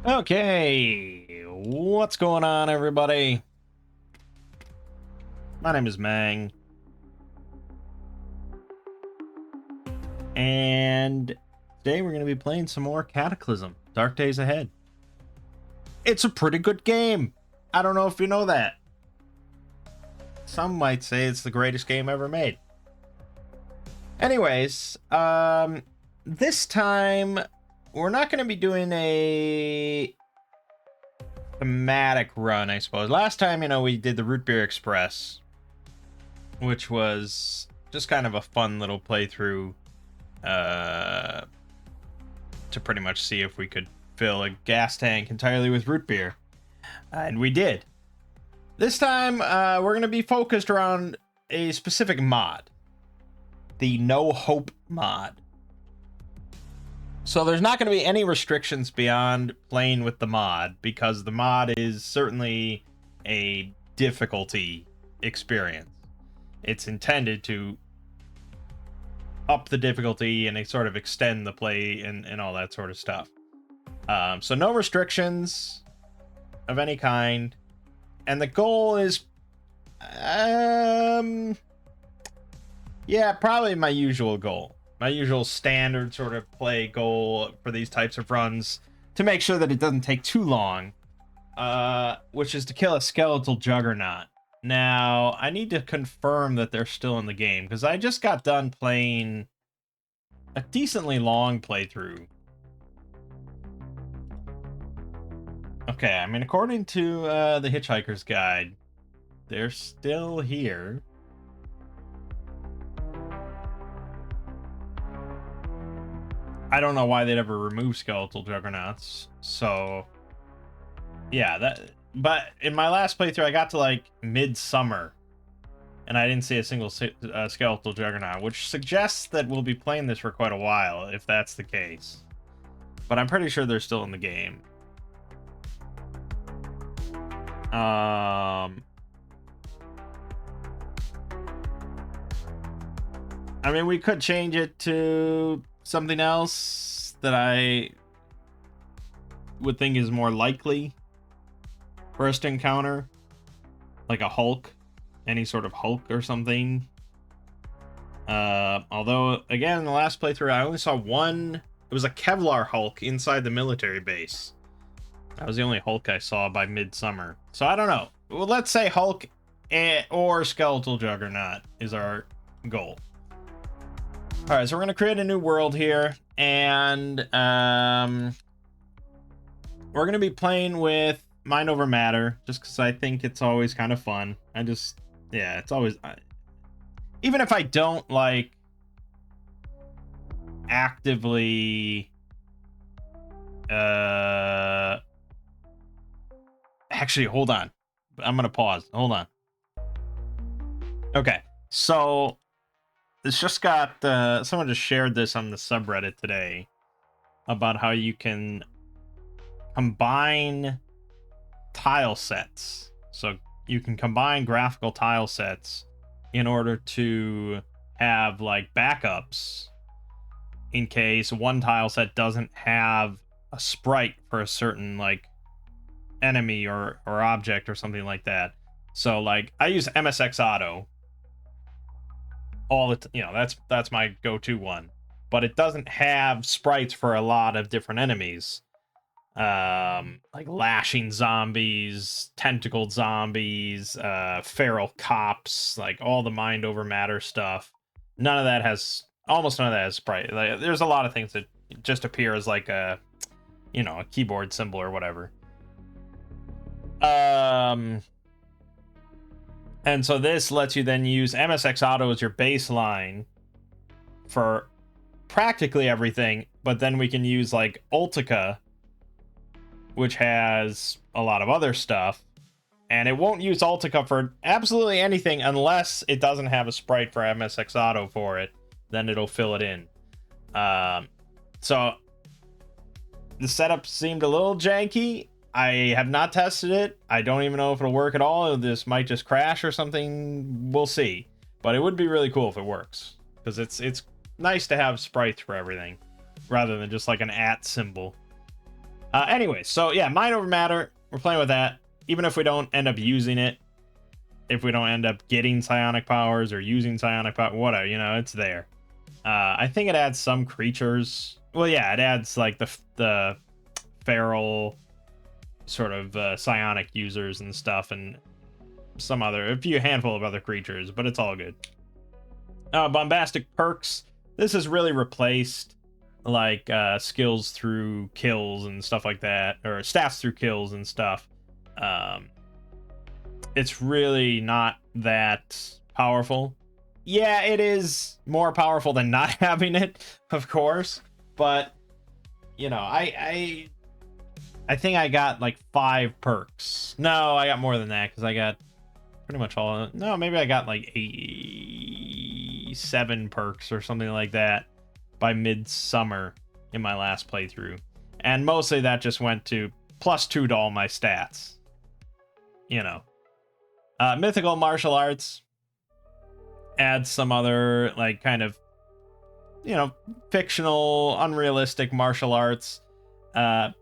Okay, what's going on, everybody? My name is Mangg, and today we're going to be playing some more Cataclysm, Dark Days Ahead. It's a pretty good game. I don't know if you know that. Some might say it's the greatest game ever made. Anyways, this time we're not going to be doing a thematic run, I suppose. Last time, we did the Root Beer Express, which was just kind of a fun little playthrough to pretty much see if we could fill a gas tank entirely with root beer. And we did. This time, we're going to be focused around a specific mod. The No Hope mod. So there's not going to be any restrictions beyond playing with the mod, because the mod is certainly a difficulty experience. It's intended to up the difficulty and sort of extend the play and all that sort of stuff. So no restrictions of any kind. And the goal is, yeah, probably my usual goal. My usual standard sort of play goal for these types of runs, to make sure that it doesn't take too long, which is to kill a skeletal juggernaut. Now, I need to confirm that they're still in the game, because I just got done playing a decently long playthrough. Okay, I mean, according to the Hitchhiker's Guide, they're still here. I don't know why they'd ever remove skeletal juggernauts, so yeah, but in my last playthrough I got to like midsummer and I didn't see a single skeletal juggernaut, which suggests that we'll be playing this for quite a while if that's the case. But I'm pretty sure they're still in the game. I mean, we could change it to something else that I would think is more likely for us to encounter, like a Hulk, any sort of Hulk or something. Although, again, in the last playthrough, I only saw one. It was a Kevlar Hulk inside the military base. That was the only Hulk I saw by midsummer. So I don't know. Well, let's say Hulk or Skeletal Juggernaut is our goal. All right, so we're going to create a new world here, and we're going to be playing with Mind Over Matter, just because I think it's always kind of fun. Yeah, it's always... even if I don't, like, actively... Actually, hold on. I'm going to pause. Hold on. Okay, so... It's just got, someone just shared this on the subreddit today about how you can combine tile sets. So you can combine graphical tile sets in order to have like backups in case one tile set doesn't have a sprite for a certain like enemy or object or something like that. So like I use MSX Auto all the that's my go-to one, but it doesn't have sprites for a lot of different enemies, like lashing zombies, tentacled zombies, feral cops, like all the Mind Over Matter stuff. Almost none of that has sprite. Like, there's a lot of things that just appear as like a keyboard symbol or whatever. And so this lets you then use MSX Auto as your baseline for practically everything, but then we can use like Ultica, which has a lot of other stuff, and it won't use Ultica for absolutely anything unless it doesn't have a sprite for MSX Auto for it. Then it'll fill it in. So the setup seemed a little janky. I have not tested it. I don't even know if it'll work at all. This might just crash or something. We'll see. But it would be really cool if it works, because it's nice to have sprites for everything rather than just like an @ symbol. Anyway, so yeah, mind over matter. We're playing with that. Even if we don't end up using it, if we don't end up getting psionic powers or using psionic power, whatever, you know, it's there. I think it adds some creatures. Well, yeah, it adds like the feral sort of psionic users and stuff, and a few handful of other creatures, but it's all good. Bombastic perks. This has really replaced like skills through kills and stuff like that, or stats through kills and stuff. It's really not that powerful. Yeah, it is more powerful than not having it, of course, but you know, I think I got like 5 perks. No, I got more than that because I got pretty much all. No, maybe I got like 7 perks or something like that by midsummer in my last playthrough, and mostly that just went to +2 to all my stats. You know, mythical martial arts adds some other like kind of, you know, fictional, unrealistic martial arts.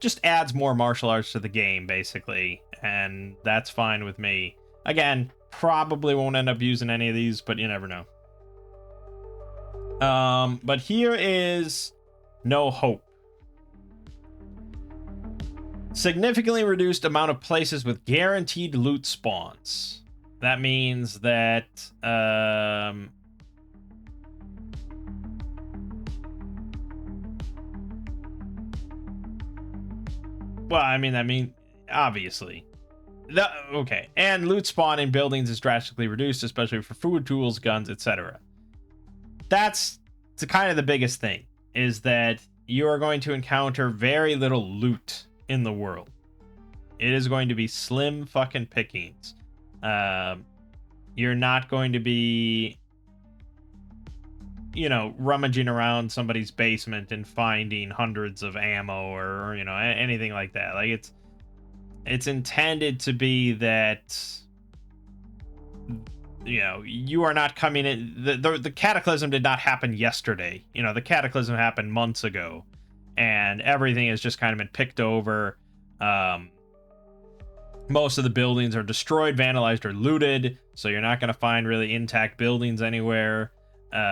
Just adds more martial arts to the game, basically, and that's fine with me. Again, probably won't end up using any of these, but you never know. But here is No Hope. Significantly reduced amount of places with guaranteed loot spawns. That means that well, I mean obviously. Okay. And loot spawn in buildings is drastically reduced, especially for food, tools, guns, etc. That's kind of the biggest thing, is that you are going to encounter very little loot in the world. It is going to be slim fucking pickings. You're not going to be, you know, rummaging around somebody's basement and finding hundreds of ammo or you know, anything like that. Like it's intended to be that, you know, you are not coming in. The cataclysm did not happen yesterday. You know, the cataclysm happened months ago, and everything has just kind of been picked over. Most of the buildings are destroyed, vandalized, or looted, so you're not going to find really intact buildings anywhere.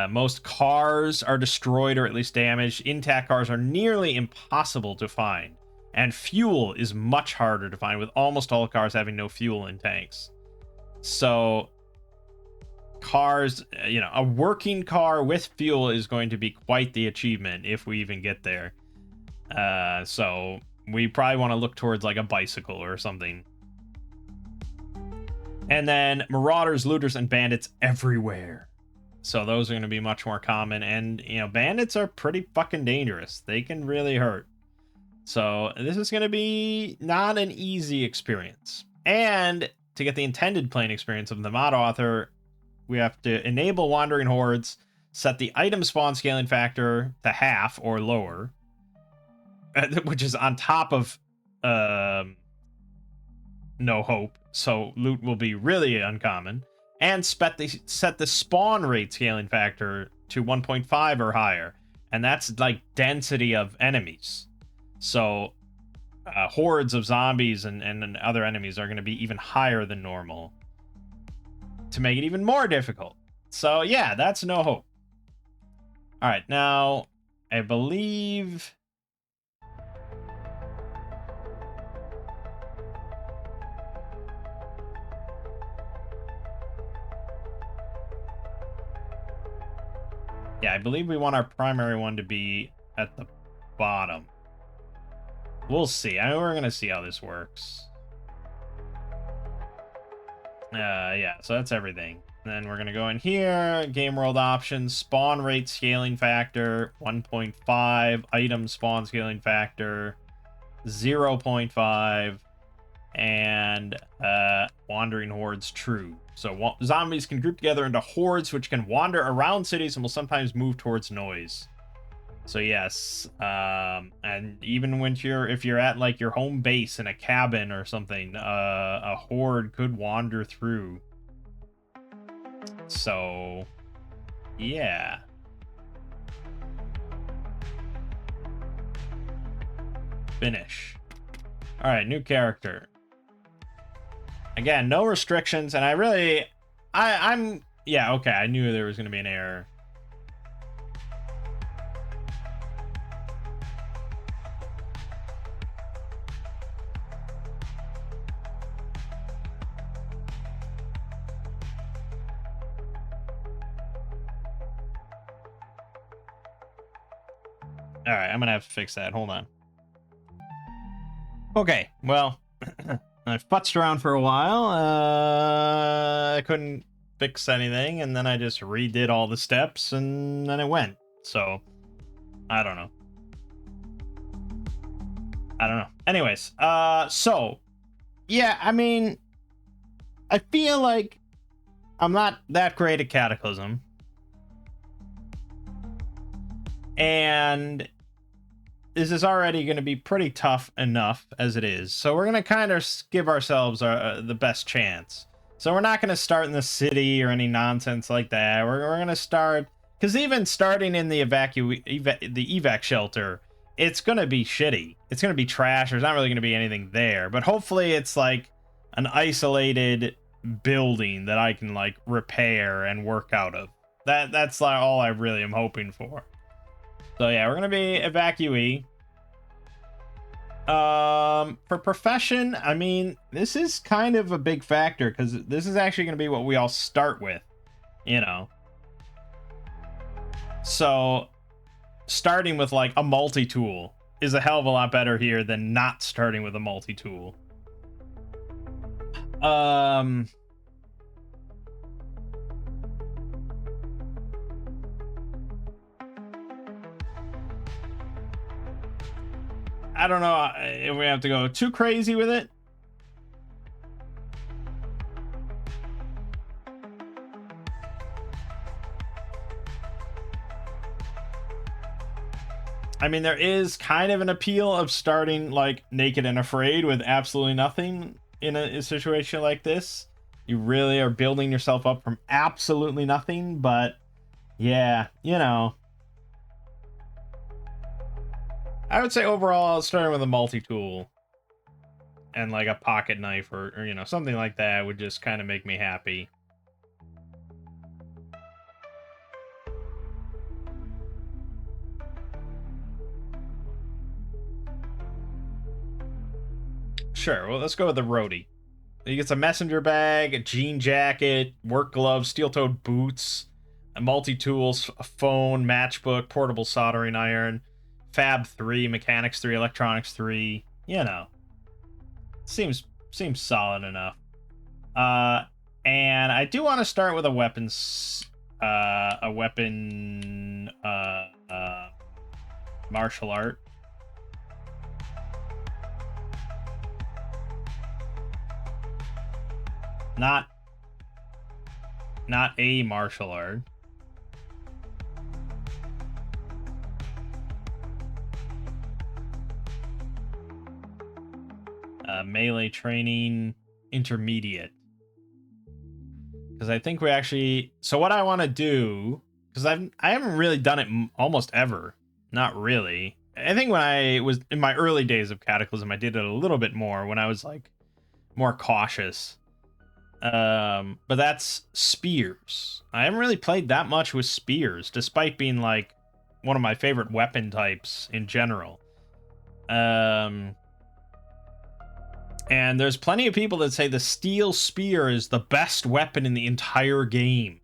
Most cars are destroyed or at least damaged. Intact cars are nearly impossible to find, and fuel is much harder to find, with almost all cars having no fuel in tanks. So cars, you know, a working car with fuel is going to be quite the achievement if we even get there. So we probably want to look towards like a bicycle or something. And then marauders, looters, and bandits everywhere. So those are going to be much more common. And, you know, bandits are pretty fucking dangerous. They can really hurt. So this is going to be not an easy experience. And to get the intended playing experience of the mod author, we have to enable wandering hordes, set the item spawn scaling factor to half or lower, which is on top of No Hope, so loot will be really uncommon, and set the spawn rate scaling factor to 1.5 or higher, and that's like density of enemies. So hordes of zombies and other enemies are going to be even higher than normal to make it even more difficult. So yeah, that's No Hope. All right, now I believe we want our primary one to be at the bottom. We'll see. I mean, we're gonna see how this works. Yeah, so that's everything. Then we're gonna go in here, game world options, spawn rate scaling factor 1.5, item spawn scaling factor 0.5, and wandering hordes true. So zombies can group together into hordes which can wander around cities and will sometimes move towards noise. So yes, and even when if you're at like your home base in a cabin or something, a horde could wander through. So yeah. Finish. All right, new character. Again, no restrictions, and I'm yeah, okay, I knew there was gonna be an error. All right, I'm gonna have to fix that. Hold on. Okay, well, I futzed around for a while. I couldn't fix anything, and then I just redid all the steps, and then it went. So, I don't know. Anyways, so yeah, I mean, I feel like I'm not that great at Cataclysm, and this is already going to be pretty tough enough as it is. So we're going to kind of give ourselves the best chance. So we're not going to start in the city or any nonsense like that. We're going to start, because even starting in the evac shelter, it's going to be shitty. It's going to be trash. There's not really going to be anything there. But hopefully it's like an isolated building that I can like repair and work out of. That's like all I really am hoping for. So yeah, we're gonna be evacuee. For profession, I mean, this is kind of a big factor because this is actually gonna be what we all start with, you know. So starting with like a multi-tool is a hell of a lot better here than not starting with a multi-tool. I don't know if we have to go too crazy with it. I mean, there is kind of an appeal of starting like naked and afraid with absolutely nothing in a situation like this. You really are building yourself up from absolutely nothing, but yeah, you know. I would say overall, starting with a multi-tool and like a pocket knife or you know, something like that would just kind of make me happy. Sure, well, let's go with the roadie. He gets a messenger bag, a jean jacket, work gloves, steel-toed boots, a multi-tools, a phone, matchbook, portable soldering iron, Fab 3, Mechanics 3, Electronics 3. You know, seems solid enough. And I do want to start with a weapons, martial art. Not a martial art. Melee training intermediate. Because I think we actually... So what I want to do... Because I haven't really done it almost ever. Not really. I think when I was in my early days of Cataclysm, I did it a little bit more when I was like more cautious. But that's spears. I haven't really played that much with spears, despite being like one of my favorite weapon types in general. And there's plenty of people that say the steel spear is the best weapon in the entire game.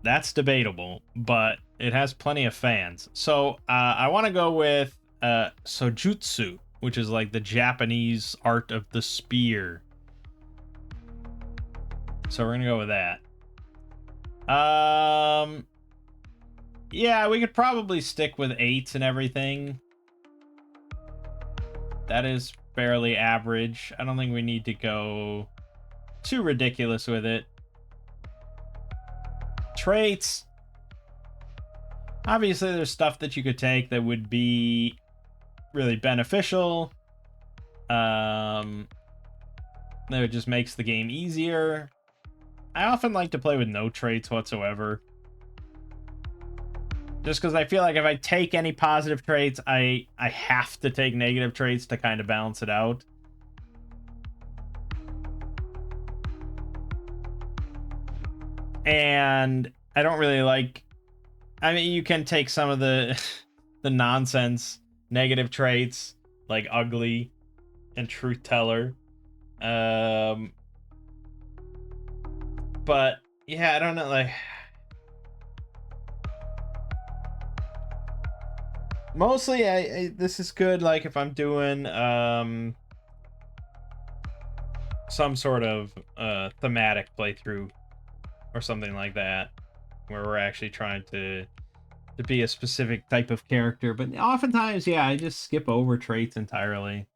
That's debatable, but it has plenty of fans. So I want to go with Sojutsu, which is like the Japanese art of the spear. So we're gonna go with that. Yeah, we could probably stick with 8s and everything. That is fairly average. I don't think we need to go too ridiculous with it. Traits. Obviously, there's stuff that you could take that would be really beneficial. That it just makes the game easier. I often like to play with no traits whatsoever. Just because I feel like if I take any positive traits, I have to take negative traits to kind of balance it out. And I don't really like... I mean, you can take some of the the nonsense negative traits, like ugly and truth teller. But yeah, I don't know, like... Mostly, this is good, like, if I'm doing some sort of thematic playthrough or something like that, where we're actually trying to be a specific type of character. But oftentimes, yeah, I just skip over traits entirely.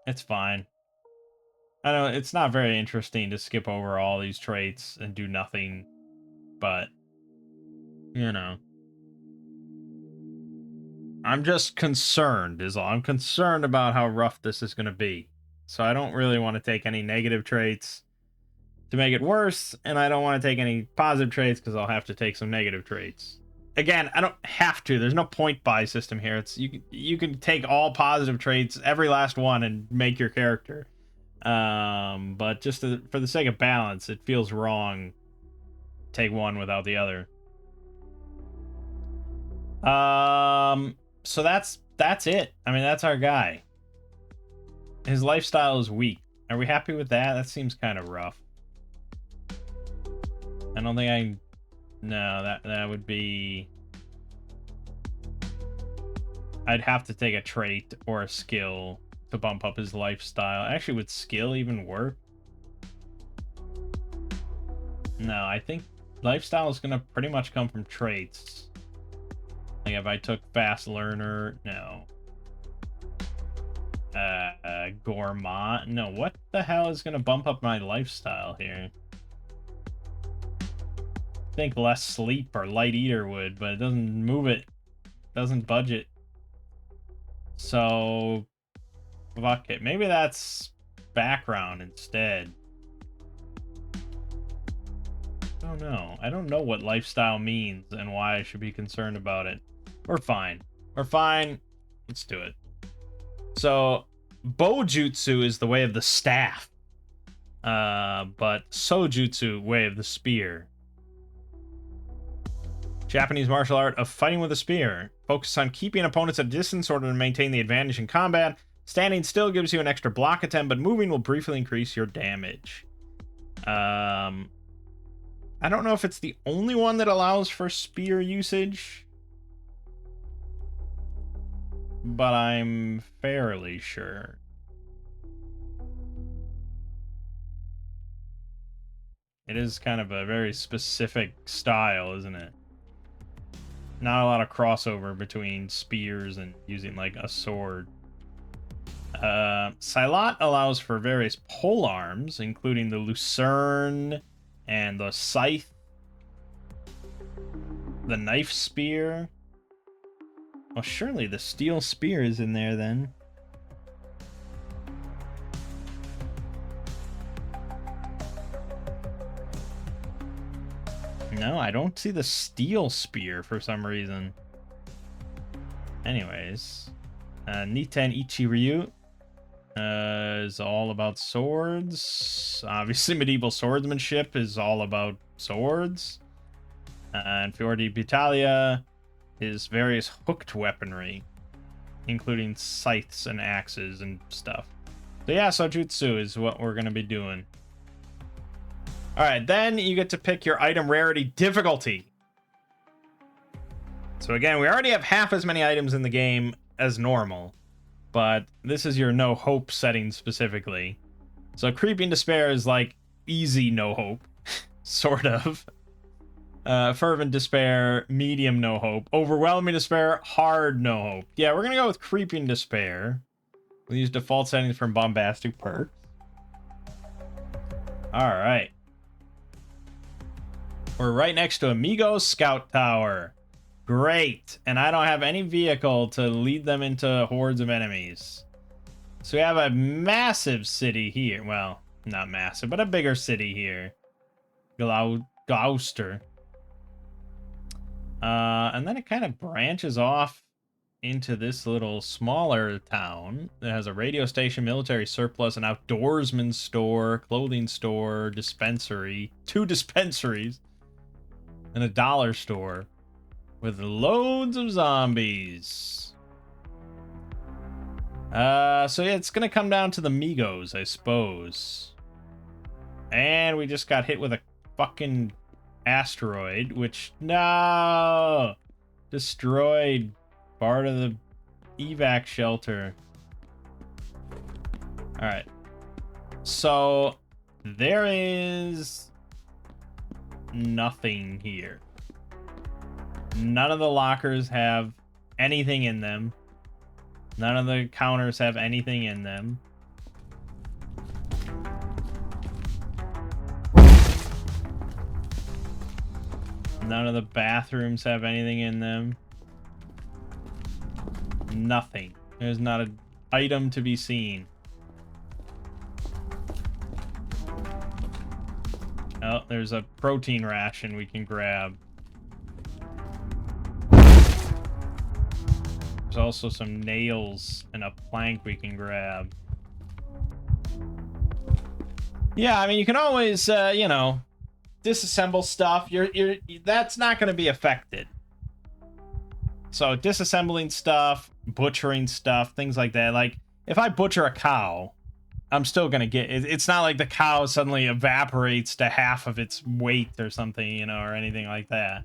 It's fine. I know it's not very interesting to skip over all these traits and do nothing, but you know, I'm just concerned is all. I'm concerned about how rough this is going to be. So I don't really want to take any negative traits to make it worse, and I don't want to take any positive traits because I'll have to take some negative traits. Again, I don't have to. There's no point buy system here. It's you can take all positive traits, every last one, and make your character. But just for the sake of balance, it feels wrong. Take one without the other. So that's it. I mean, that's our guy. His lifestyle is weak. Are we happy with that? That seems kind of rough. I don't think I... No, that would be... I'd have to take a trait or a skill to bump up his lifestyle. Actually, would skill even work? No, I think lifestyle is going to pretty much come from traits. Like if I took fast learner, no. Gourmand, no. What the hell is going to bump up my lifestyle here? I think less sleep or light eater would, but it doesn't move it. Doesn't budge it. So, fuck it. Maybe that's background instead. I don't know. I don't know what lifestyle means and why I should be concerned about it. We're fine. We're fine. Let's do it. So, Bojutsu is the way of the staff. But Sojutsu, way of the spear. Japanese martial art of fighting with a spear. Focus on keeping opponents at a distance in order to maintain the advantage in combat. Standing still gives you an extra block attempt, but moving will briefly increase your damage. I don't know if it's the only one that allows for spear usage, but I'm fairly sure. It is kind of a very specific style, isn't it? Not a lot of crossover between spears and using like a sword. Silot allows for various pole arms, including the Lucerne and the scythe, the knife spear. Well, surely the steel spear is in there then. No, I don't see the steel spear for some reason. Anyways, Niten Ichiryu is all about swords. Obviously, medieval swordsmanship is all about swords. And Fior di Battaglia is various hooked weaponry, including scythes and axes and stuff. So yeah, Sojutsu is what we're going to be doing. Alright, then you get to pick your item rarity difficulty. So again, we already have half as many items in the game as normal, but this is your no hope setting specifically. So Creeping Despair is like easy no hope, sort of. Fervent Despair, medium no hope. Overwhelming Despair, hard no hope. Yeah, we're gonna go with Creeping Despair. We'll use default settings from Bombastic Perks. Alright. We're right next to Amigo's Scout Tower. Great. And I don't have any vehicle to lead them into hordes of enemies. So we have a massive city here. Well, not massive, but a bigger city here. Gloucester. And then it kind of branches off into this little smaller town that has a radio station, military surplus, an outdoorsman store, clothing store, dispensary, 2 dispensaries, and a dollar store with loads of zombies. So yeah, it's gonna come down to the Migos, I suppose. And we just got hit with a fucking asteroid, which, no! Destroyed part of the evac shelter. Alright. So, there is nothing here. None of the lockers have anything in them. None of the counters have anything in them. None of the bathrooms have anything in them. Nothing. There's not an item to be seen. Oh, there's a protein ration we can grab. There's also some nails and a plank we can grab. Yeah, I mean, you can always, you know, disassemble stuff. That's not going to be affected. So disassembling stuff, butchering stuff, things like that. Like, if I butcher a cow, I'm still going to get... It's not like the cow suddenly evaporates to half of its weight or something, you know, or anything like that.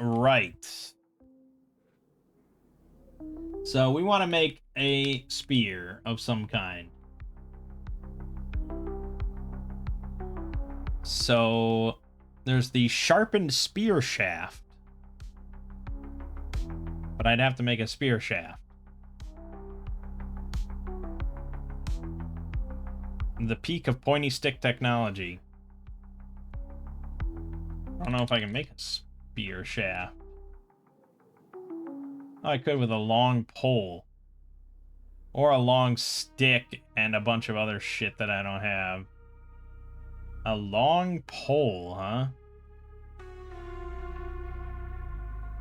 Right. So we want to make a spear of some kind. So there's the sharpened spear shaft. But I'd have to make a spear shaft. The peak of pointy stick technology. I don't know if I can make a spear shaft. Oh, I could with a long pole. Or a long stick and a bunch of other shit that I don't have. A long pole, huh?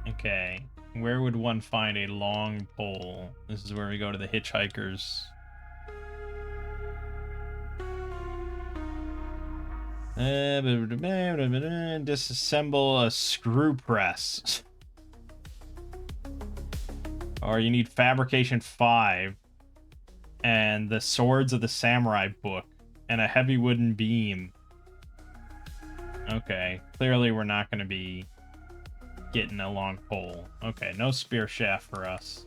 Okay. Where would one find a long pole? This is where we go to the hitchhikers. Disassemble a screw press. Or you need fabrication 5 and the swords of the samurai book and a heavy wooden beam. Okay, clearly we're not going to be getting a long pole. Okay, no spear shaft for us.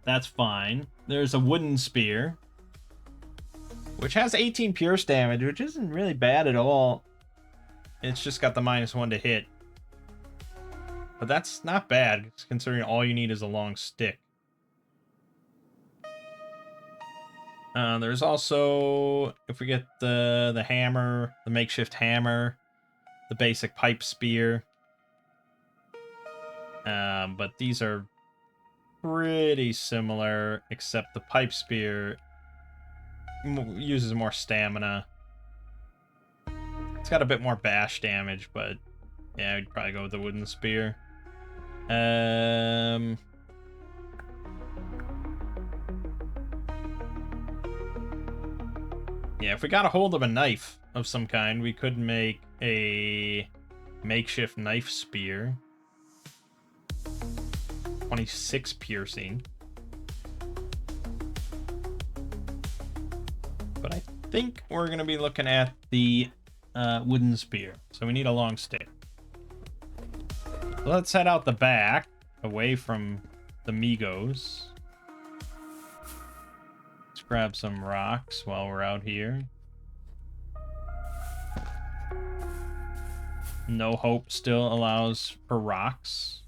That's fine. There's a wooden spear, which has 18 pierce damage, which isn't really bad at all. It's just got the -1 to hit. But that's not bad, considering all you need is a long stick. There's also, if we get the hammer, the makeshift hammer, the basic pipe spear. But these are pretty similar, except the pipe spear uses more stamina. It's got a bit more bash damage, but yeah, I'd probably go with the wooden spear. Yeah, if we got a hold of a knife of some kind, we could make a makeshift knife spear. 26 piercing. But I think we're going to be looking at the wooden spear. So we need a long stick. So let's head out the back, away from the Migos. Let's grab some rocks while we're out here. No Hope still allows for rocks.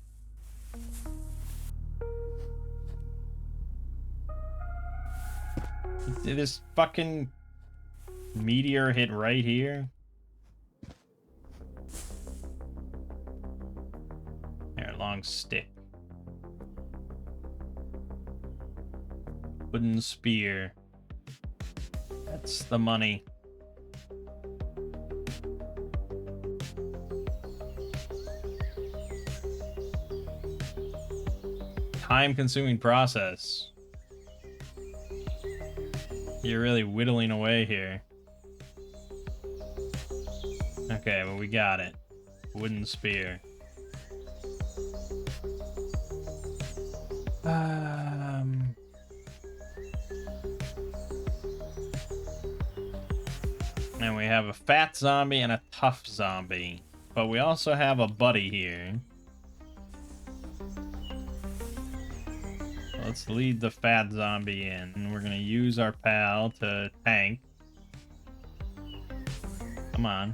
Did this fucking meteor hit right here? There, long stick. Wooden spear. That's the money. Time-consuming process. You're really whittling away here. Okay, well, we got it. Wooden spear. And we have a fat zombie and a tough zombie. But we also have a buddy here. Let's lead the fat zombie in. We're gonna use our pal to tank. Come on.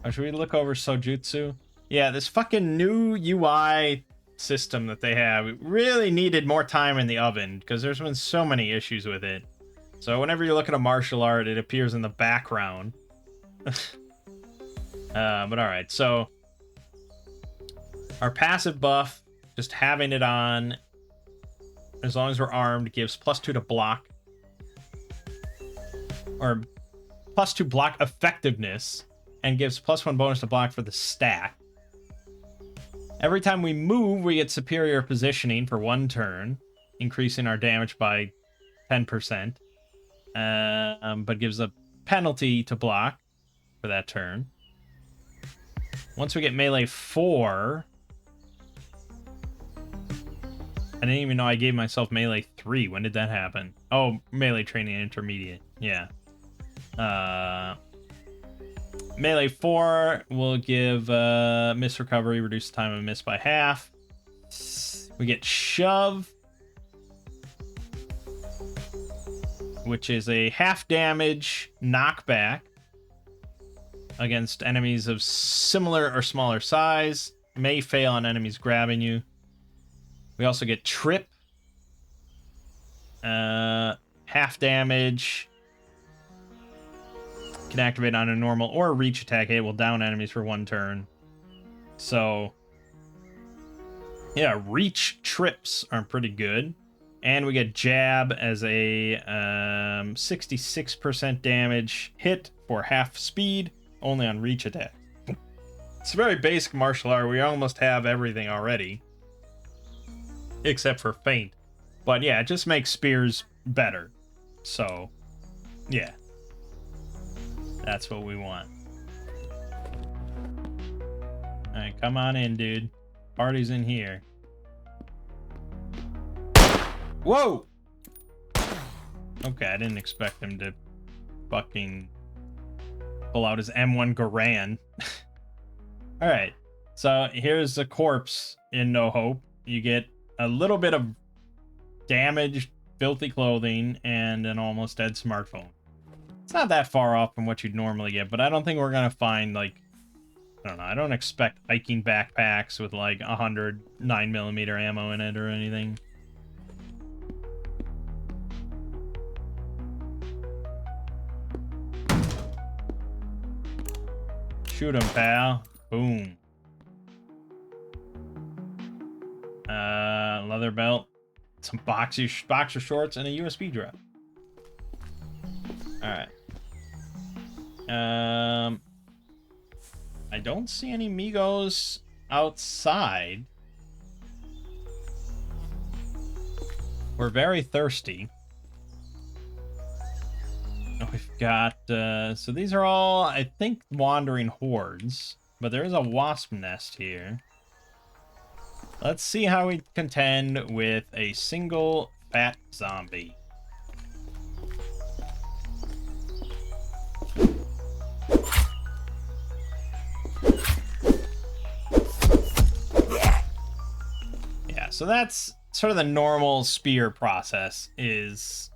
Oh, should we look over Sojutsu? Yeah, this fucking new UI system that they have, it really needed more time in the oven, because there's been so many issues with it. So whenever you look at a martial art, it appears in the background. But alright, so our passive buff, just having it on, as long as we're armed, gives +2 to block. Or +2 block effectiveness, and gives +1 bonus to block for the stack. Every time we move, we get superior positioning for 1 turn, increasing our damage by 10%. But gives a penalty to block for that turn. Once we get melee 4... I didn't even know I gave myself melee 3. When did that happen? Oh, melee training intermediate. Yeah. Melee 4 will give miss recovery, reduce the time of miss by half. We get shove, which is a half damage knockback against enemies of similar or smaller size. May fail on enemies grabbing you. We also get trip, half damage. Can activate on a normal or a reach attack. It will down enemies for 1 turn. So, yeah, reach trips are pretty good. And we get jab as a 66% damage hit for half speed, only on reach attack. It's a very basic martial art. We almost have everything already, except for feint. But yeah, it just makes spears better. So, yeah. That's what we want. Alright, come on in, dude. Party's in here. Whoa! Okay, I didn't expect him to fucking pull out his M1 Garand. Alright, so here's a corpse in No Hope. You get a little bit of damaged, filthy clothing, and an almost dead smartphone. It's not that far off from what you'd normally get, but I don't think we're gonna find, like, I don't know, I don't expect hiking backpacks with, like, 100 9mm ammo in it or anything. Shoot him, pal. Boom. Leather belt, some boxer shorts, and a USB drive. Alright. I don't see any Migos outside. We're very thirsty. We've got, so these are all, I think, wandering hordes. But there is a wasp nest here. Let's see how we contend with a single fat zombie. Yeah, so that's sort of the normal spear process, is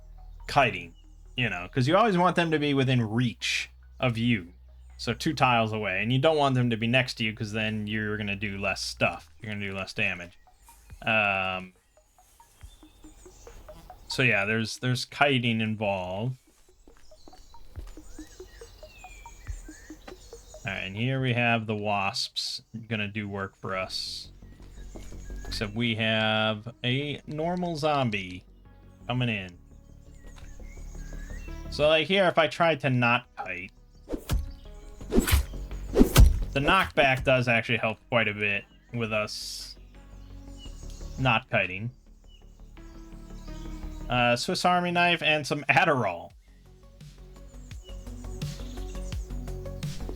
kiting, you know, because you always want them to be within reach of you. So 2 tiles away, and you don't want them to be next to you, because then you're going to do less stuff. You're going to do less damage. So yeah, there's kiting involved. Alright, and here we have the wasps going to do work for us. Except we have a normal zombie coming in. So, like, here, if I tried to not kite, the knockback does actually help quite a bit with us not kiting. Swiss Army knife and some Adderall.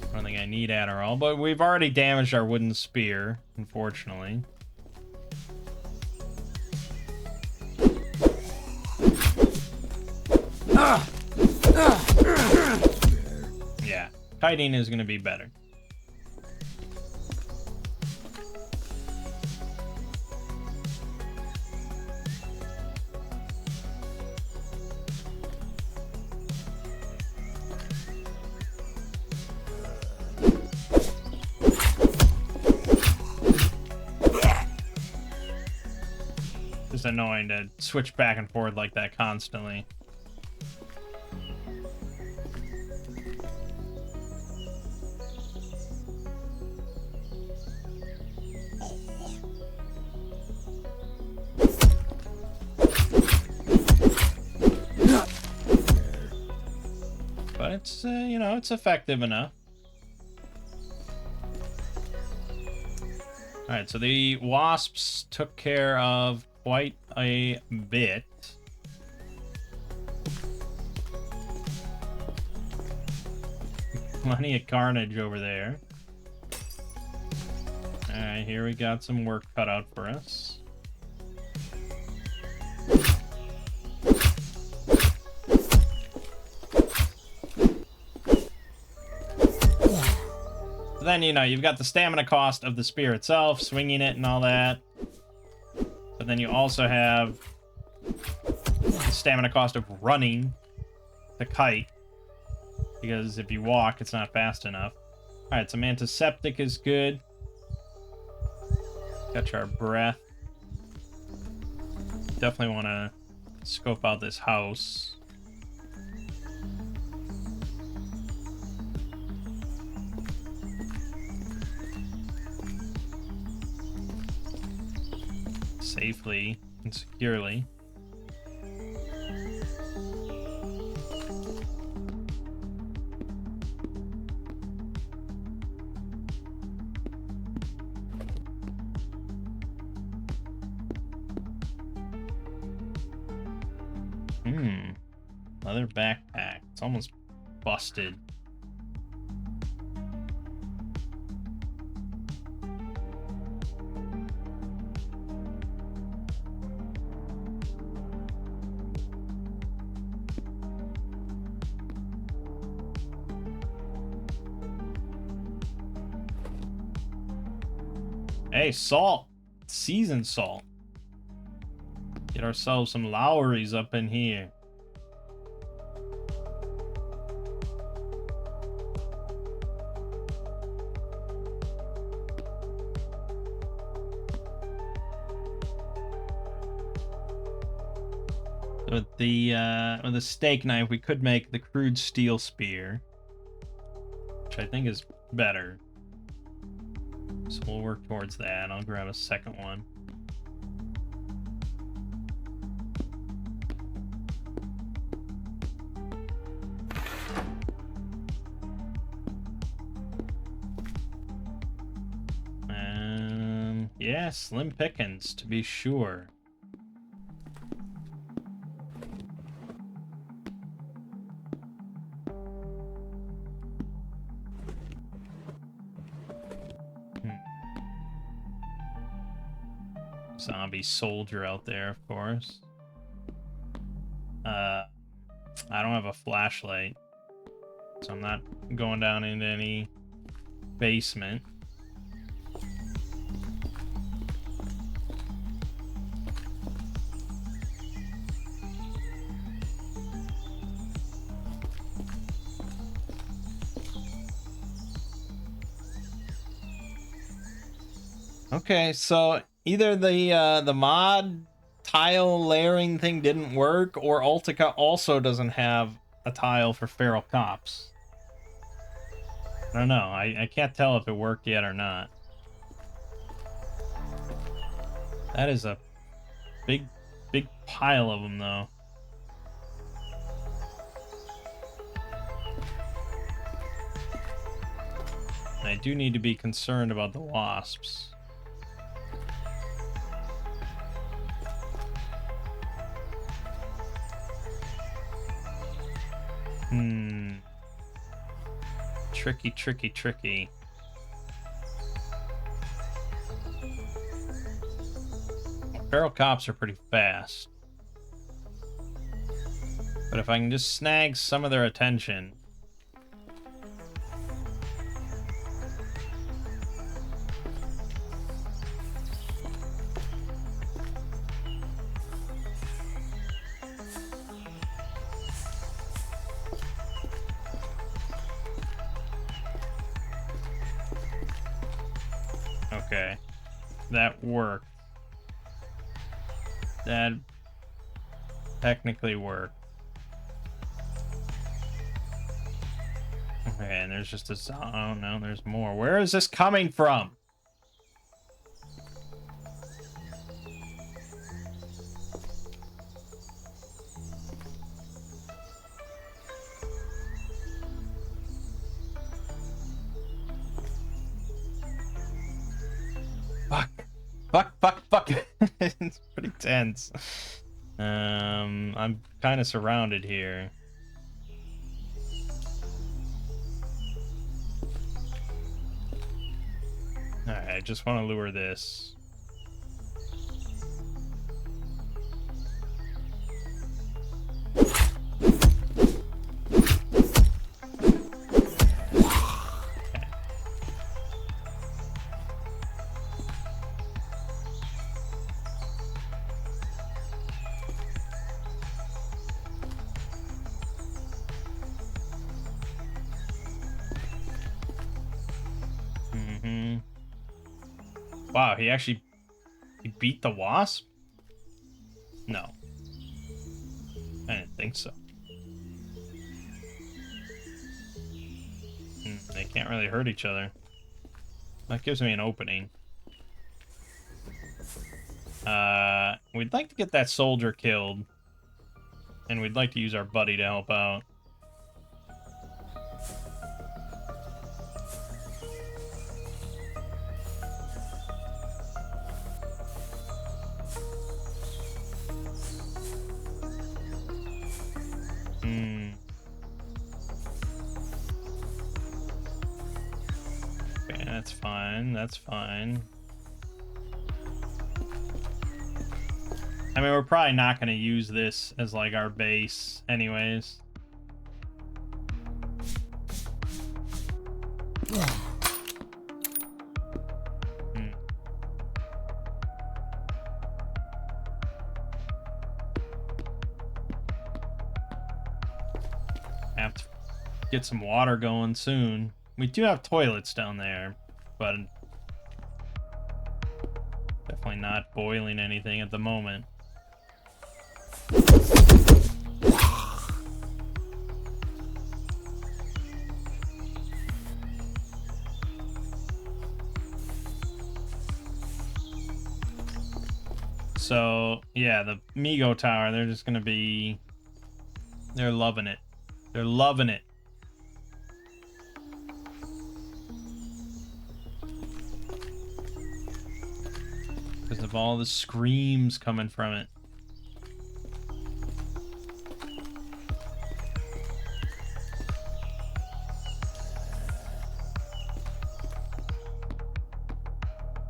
I don't think I need Adderall, but we've already damaged our wooden spear, unfortunately. Yeah, kiting is going to be better. It's annoying to switch back and forth like that constantly. But it's, you know, it's effective enough. Alright, so the wasps took care of quite a bit. Plenty of carnage over there. Alright, here we got some work cut out for us. Then, you know, you've got the stamina cost of the spear itself, swinging it and all that. But then you also have the stamina cost of running the kite. Because if you walk, it's not fast enough. Alright, some antiseptic is good. Catch our breath. Definitely want to scope out this house. Safely and securely. Leather backpack. It's almost busted. Hey, salt. Seasoned salt. Get ourselves some Lowry's up in here. With the steak knife, we could make the crude steel spear, which I think is better. So we'll work towards that. I'll grab a second one. Yeah, slim pickings, to be sure. Zombie soldier out there, of course. I don't have a flashlight, so I'm not going down into any basement. Okay, so either the mod tile layering thing didn't work, or Altica also doesn't have a tile for feral cops. I don't know. I can't tell if it worked yet or not. That is a big pile of them, though. I do need to be concerned about the wasps. Tricky, tricky, tricky. Feral cops are pretty fast. But if I can just snag some of their attention... Okay. That worked. That technically worked. Okay, and there's just a... Oh, no, there's more. Where is this coming from? Fuck. It's pretty tense. I'm kind of surrounded here. Alright, I just want to lure this. Wow, he beat the wasp? No. I didn't think so. They can't really hurt each other. That gives me an opening. We'd like to get that soldier killed. And we'd like to use our buddy to help out. Okay, that's fine. That's fine. I mean, we're probably not going to use this as, like, our base anyways. Have to get some water going soon. We do have toilets down there, but definitely not boiling anything at the moment. So, yeah, the Mangg tower, they're just gonna be... They're loving it. They're loving it. Because of all the screams coming from it.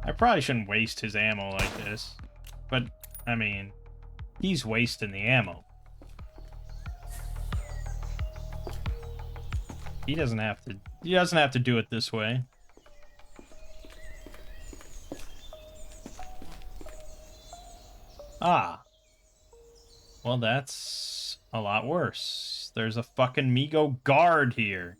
I probably shouldn't waste his ammo like this. But, I mean, he's wasting the ammo. He doesn't have to do it this way. Ah. Well, that's a lot worse. There's a fucking Mangg guard here.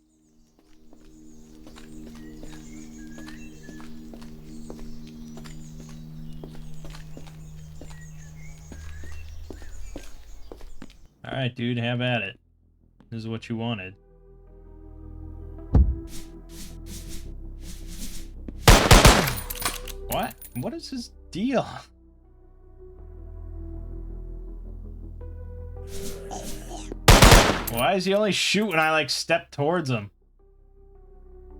Alright, dude, have at it. This is what you wanted. What? What is his deal? Why is he only shoot when I, like, step towards him?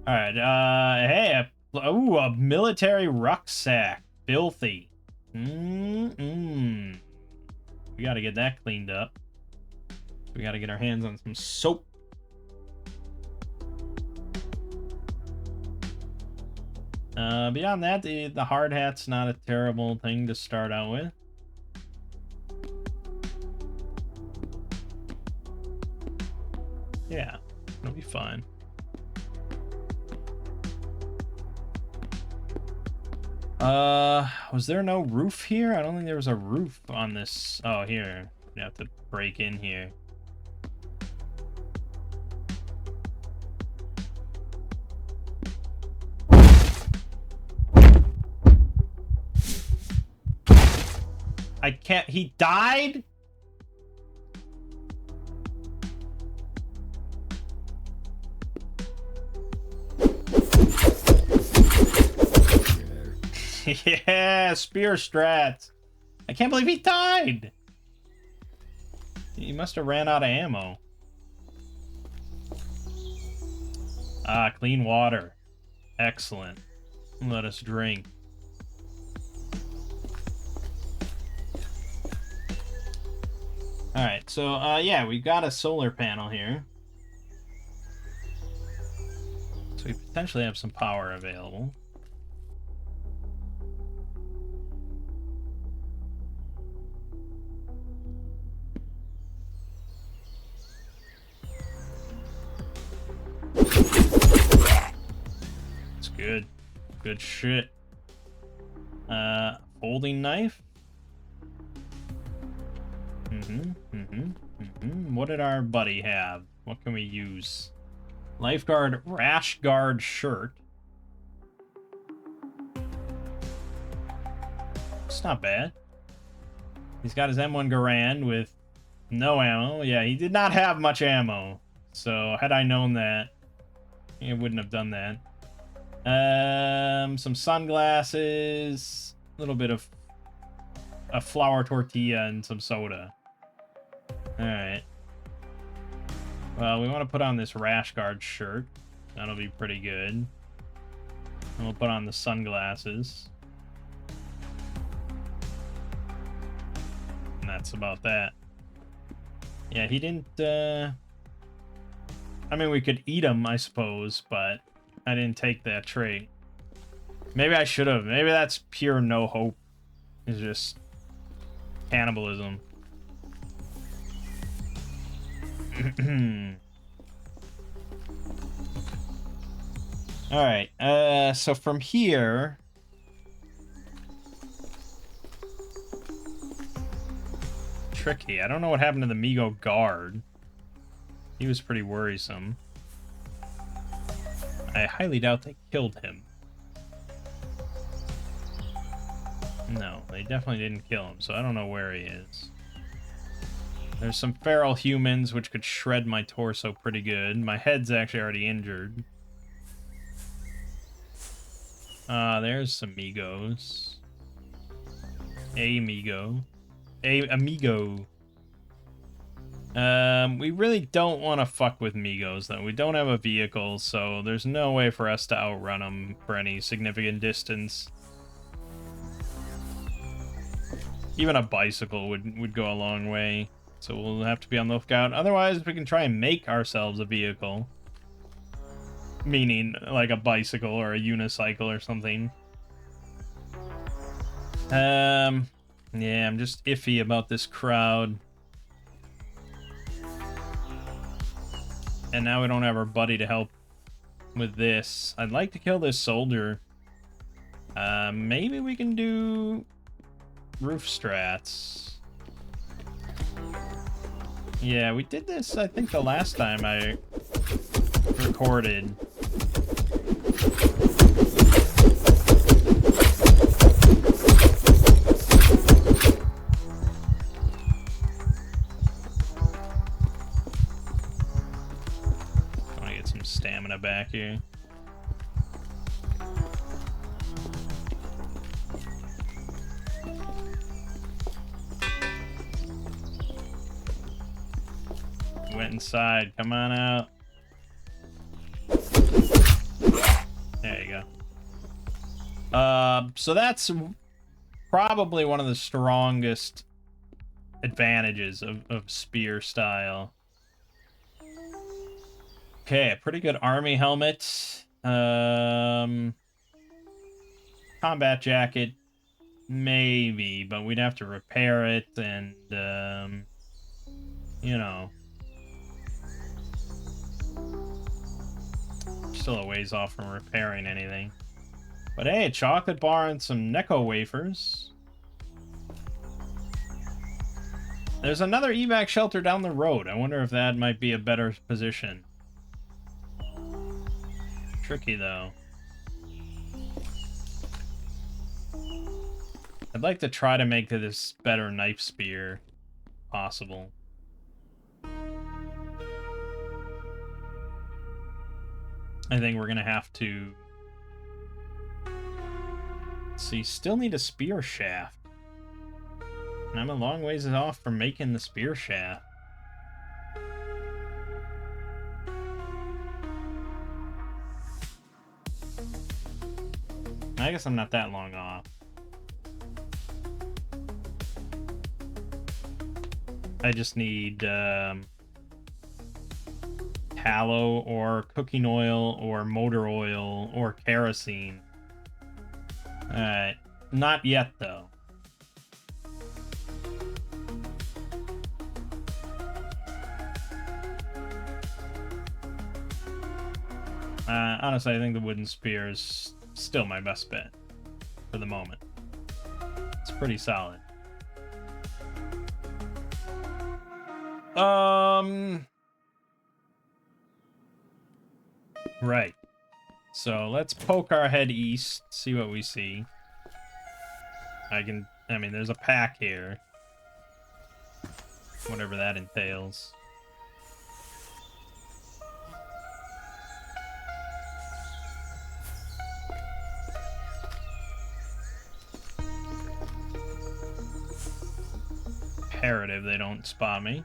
All right. Hey, a military rucksack. Filthy. We gotta get that cleaned up. We gotta get our hands on some soap. Beyond that, the hard hat's not a terrible thing to start out with. Yeah, it'll be fine. Was there no roof here? I don't think there was a roof on this. Oh, here. You have to break in here. I can't. He died? Yeah, spear strat. I can't believe he died. He must have ran out of ammo. Ah, clean water. Excellent. Let us drink. Alright, so, yeah, we got a solar panel here. So we potentially have some power available. It's good. Good shit. Folding knife? What did our buddy have? What can we use? Lifeguard rash guard shirt. It's not bad. He's got his M1 Garand with no ammo. Yeah, he did not have much ammo. So had I known that, I wouldn't have done that. Some sunglasses, a little bit of a flour tortilla and some soda. Alright. Well, we want to put on this rash guard shirt. That'll be pretty good. And we'll put on the sunglasses. And that's about that. Yeah, he didn't, I mean, we could eat him, I suppose, but I didn't take that trait. Maybe I should have. Maybe that's pure no hope. It's just cannibalism. Alright, so from here... Tricky. I don't know what happened to the Migo guard. He was pretty worrisome. I highly doubt they killed him. No, they definitely didn't kill him, so I don't know where he is. There's some feral humans, which could shred my torso pretty good. My head's actually already injured. There's some Migos. Amigo. Amigo. We really don't want to fuck with Migos, though. We don't have a vehicle, so there's no way for us to outrun them for any significant distance. Even a bicycle would go a long way, so we'll have to be on the lookout. Otherwise, we can try and make ourselves a vehicle. Meaning, like a bicycle or a unicycle or something. Yeah, I'm just iffy about this crowd. And now we don't have our buddy to help with this. I'd like to kill this soldier. Maybe we can do roof strats. Yeah, we did this, I think, the last time I recorded. I want to get some stamina back here. Went inside. Come on out. So that's probably one of the strongest advantages of spear style. Okay, a pretty good army helmet. Combat jacket, maybe, but we'd have to repair it, and you know, still a ways off from repairing anything. But hey, a chocolate bar and some Necco wafers. There's another evac shelter down the road. I wonder if that might be a better position. Tricky, though. I'd like to try to make this better knife spear possible. I think we're gonna have to... Let's see, still need a spear shaft. And I'm a long ways off from making the spear shaft. I guess I'm not that long off. I just need tallow or cooking oil or motor oil or kerosene. Alright, not yet though. Honestly, I think the wooden spear is still my best bet for the moment. It's pretty solid. Right. So let's poke our head east, see what we see. I mean, there's a pack here. Whatever that entails. Imperative they don't spot me.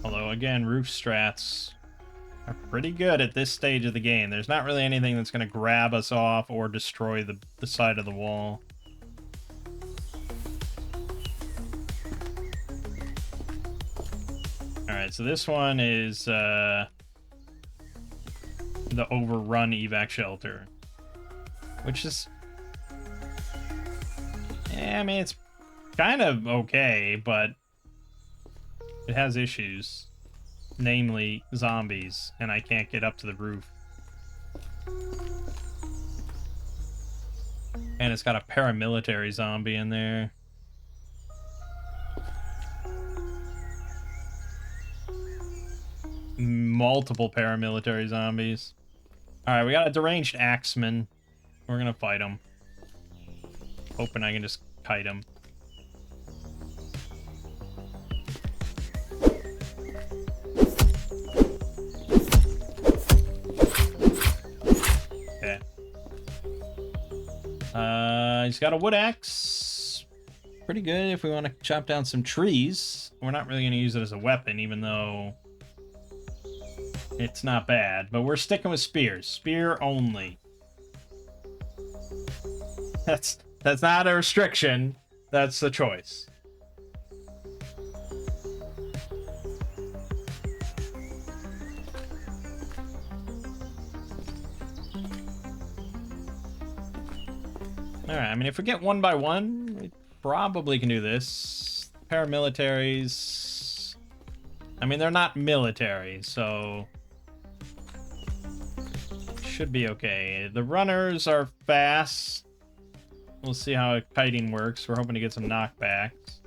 Although, again, roof strats are pretty good at this stage of the game. There's not really anything that's going to grab us off or destroy the side of the wall. Alright, so this one is the overrun evac shelter. Which is... Yeah, I mean, it's kind of okay, but it has issues. Namely, zombies, and I can't get up to the roof. And it's got a paramilitary zombie in there. Multiple paramilitary zombies. Alright, we got a deranged axeman. We're gonna fight him. Hoping I can just kite him. Okay. He's got a wood axe. Pretty good if we want to chop down some trees. We're not really going to use it as a weapon, even though it's not bad. But we're sticking with spears. Spear only. That's not a restriction. That's the choice. Alright, I mean, if we get one by one, we probably can do this. Paramilitaries... I mean, they're not military, so... should be okay. The runners are fast. We'll see how kiting works. We're hoping to get some knockbacks.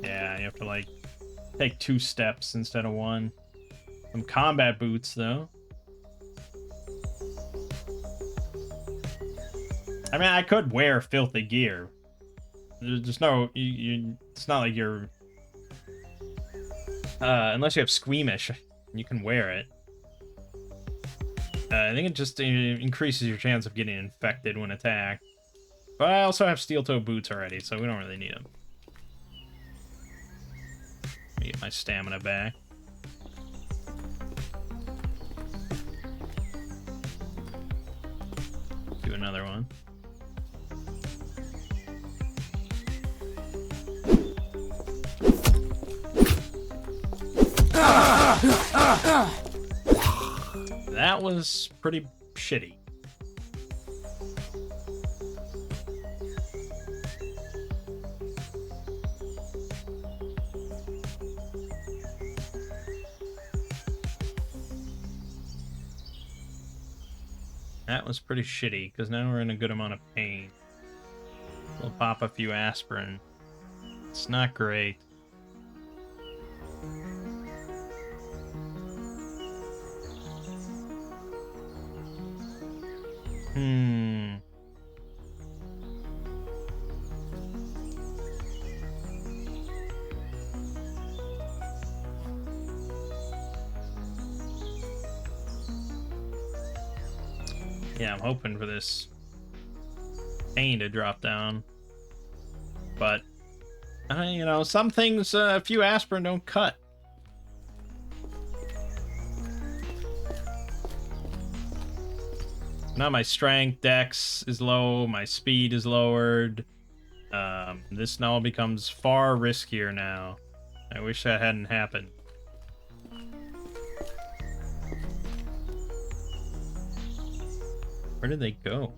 Yeah, you have to, like, take 2 steps instead of 1. Some combat boots, though. I mean, I could wear filthy gear. There's no... it's not like you're... unless you have squeamish, you can wear it. I think it just increases your chance of getting infected when attacked. But I also have steel-toe boots already, so we don't really need them. Let me get my stamina back. Do another one. That was pretty shitty. That was pretty shitty, because now we're in a good amount of pain. We'll pop a few aspirin. It's not great. Yeah, I'm hoping for this pain to drop down. But, you know, some things, a few aspirin don't cut. Now my strength, dex is low, my speed is lowered. This now becomes far riskier now. I wish that hadn't happened. Where did they go?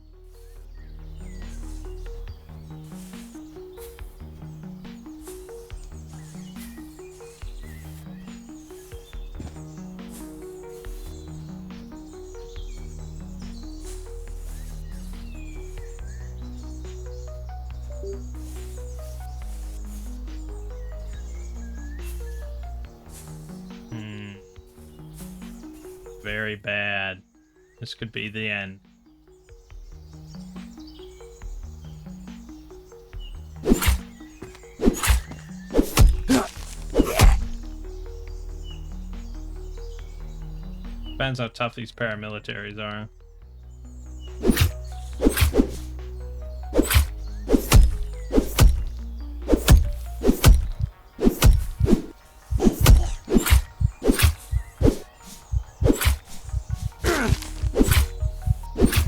Very bad. This could be the end. Depends how tough these paramilitaries are.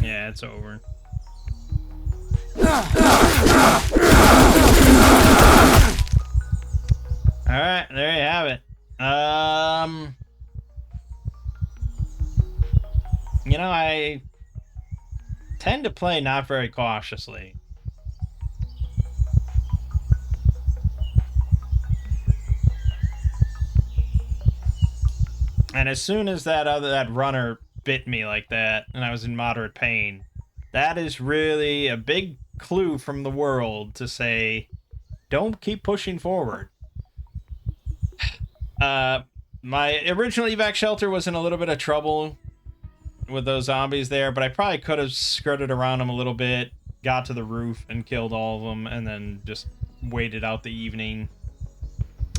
Yeah, it's over. Alright, there you have it. You know, I tend to play not very cautiously. And as soon as that runner bit me like that, and I was in moderate pain, that is really a big clue from the world to say, don't keep pushing forward. My original evac shelter was in a little bit of trouble with those zombies there, but I probably could have skirted around them a little bit, got to the roof and killed all of them, and then just waited out the evening.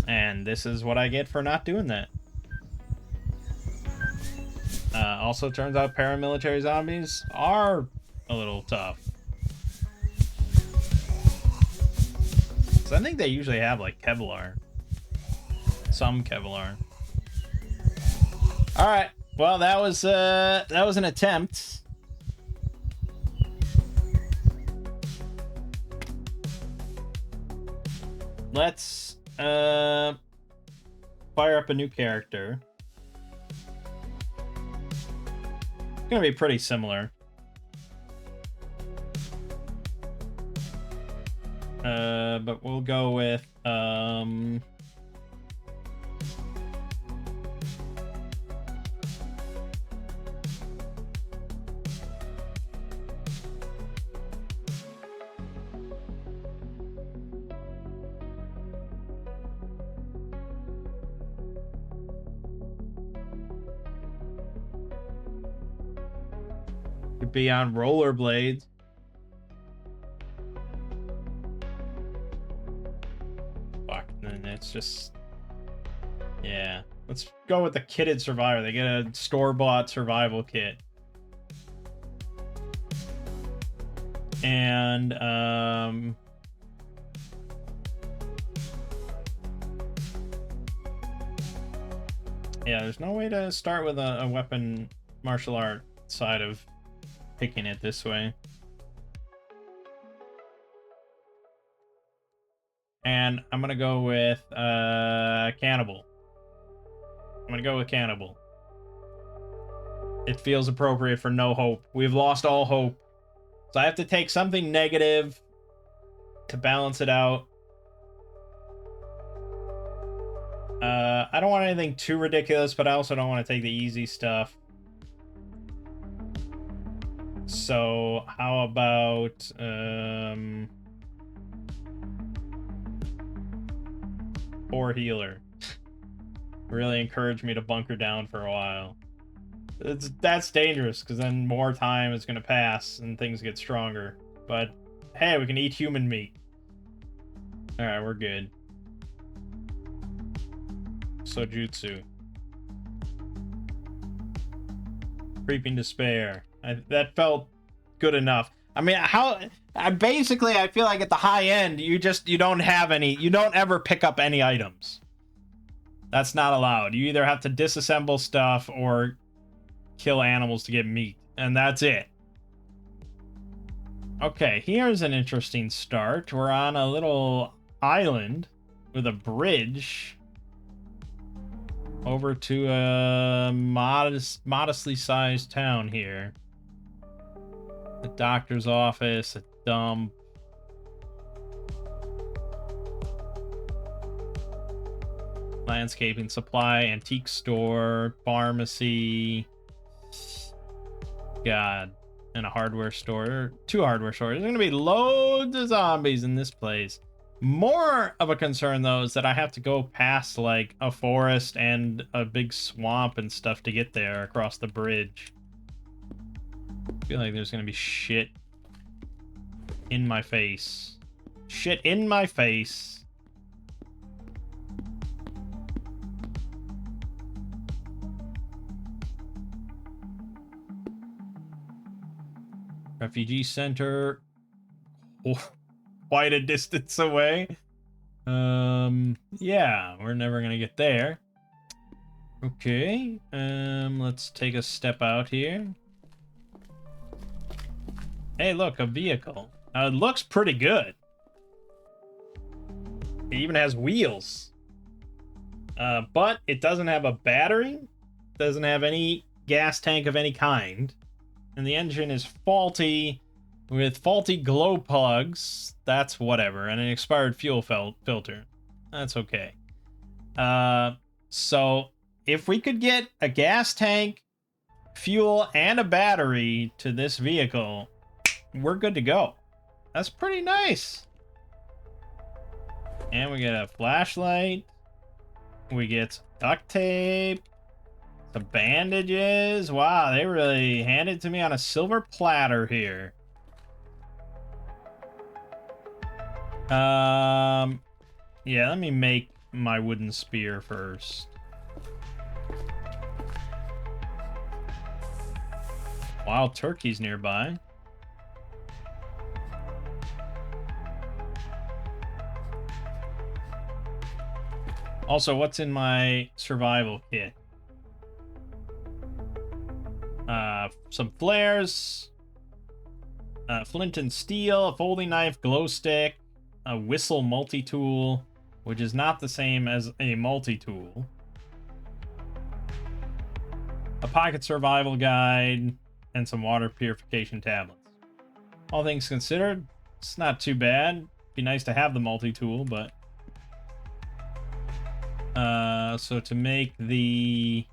And this is what I get for not doing that. Also turns out paramilitary zombies are a little tough. So I think they usually have like Kevlar. Some Kevlar. Alright. Well, that was an attempt. Let's fire up a new character. It's gonna be pretty similar. But we'll go with could be on rollerblades. Fuck, and it's just, yeah. Let's go with the kitted survivor. They get a store-bought survival kit. And yeah, there's no way to start with a weapon martial art side of picking it this way. And I'm gonna go with cannibal. I'm gonna go with cannibal. It feels appropriate for no hope. We've lost all hope. So I have to take something negative to balance it out. I don't want anything too ridiculous, but I also don't want to take the easy stuff. So how about poor healer? Really encouraged me to bunker down for a while. That's dangerous, because then more time is going to pass and things get stronger. But hey, we can eat human meat. Alright, we're good. Sojutsu. Creeping despair. That felt good enough. I mean, I feel like at the high end, you don't have any, you don't ever pick up any items. That's not allowed. You either have to disassemble stuff or kill animals to get meat, and that's it. Okay, here's an interesting start. We're on a little island with a bridge over to a modestly sized town here. The doctor's office, a dump. Landscaping supply, antique store, pharmacy. God. And a hardware store. 2 hardware stores. There's going to be loads of zombies in this place. More of a concern, though, is that I have to go past, like, a forest and a big swamp and stuff to get there across the bridge. I feel like there's going to be shit in my face. Shit in my face. Refugee center. Oh, quite a distance away. Yeah, we're never gonna get there. Okay, let's take a step out here. Hey, look, a vehicle. It looks pretty good. It even has wheels. But it doesn't have a battery. Doesn't have any gas tank of any kind. And the engine is faulty with faulty glow plugs. That's whatever. And an expired fuel filter. That's okay. So if we could get a gas tank, fuel, and a battery to this vehicle, we're good to go. That's pretty nice. And we get a flashlight. We get duct tape. The bandages. Wow, they really handed it to me on a silver platter here. Yeah, let me make my wooden spear first. Wild turkeys nearby. Also, what's in my survival kit? Some flares, flint and steel, a folding knife, glow stick, a whistle multi-tool, which is not the same as a multi-tool, a pocket survival guide, and some water purification tablets. All things considered, it's not too bad. Be nice to have the multi-tool, but so to make the...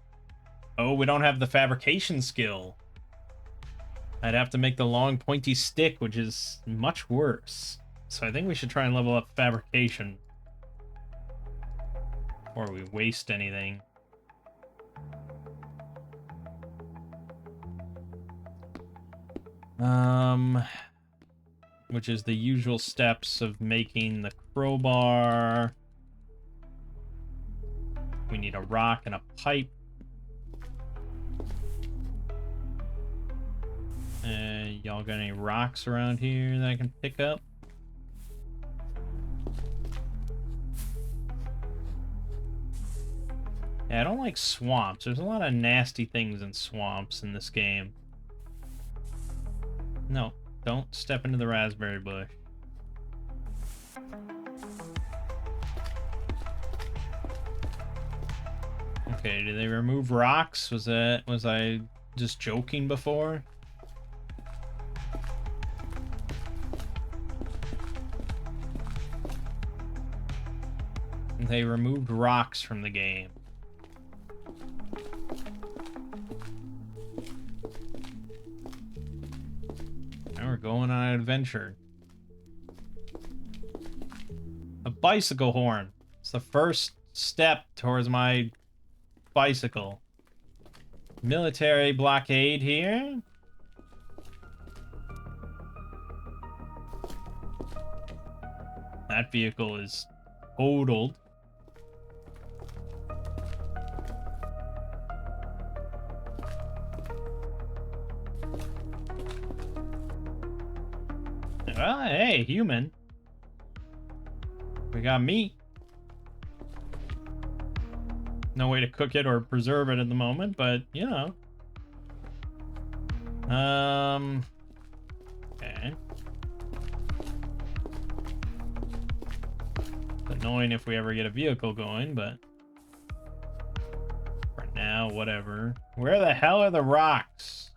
Oh, we don't have the fabrication skill. I'd have to make the long pointy stick, which is much worse. So I think we should try and level up fabrication before we waste anything. Which is the usual steps of making the crowbar. We need a rock and a pipe. Y'all got any rocks around here that I can pick up? Yeah, I don't like swamps. There's a lot of nasty things in swamps in this game. No, don't step into the raspberry bush. Okay, did they remove rocks? Was I just joking before? They removed rocks from the game. Now we're going on an adventure. A bicycle horn. It's the first step towards my bicycle. Military blockade here. That vehicle is totaled. Well, hey, human. We got meat. No way to cook it or preserve it at the moment, but, you know. Okay. It's annoying if we ever get a vehicle going, but for now, whatever. Where the hell are the rocks?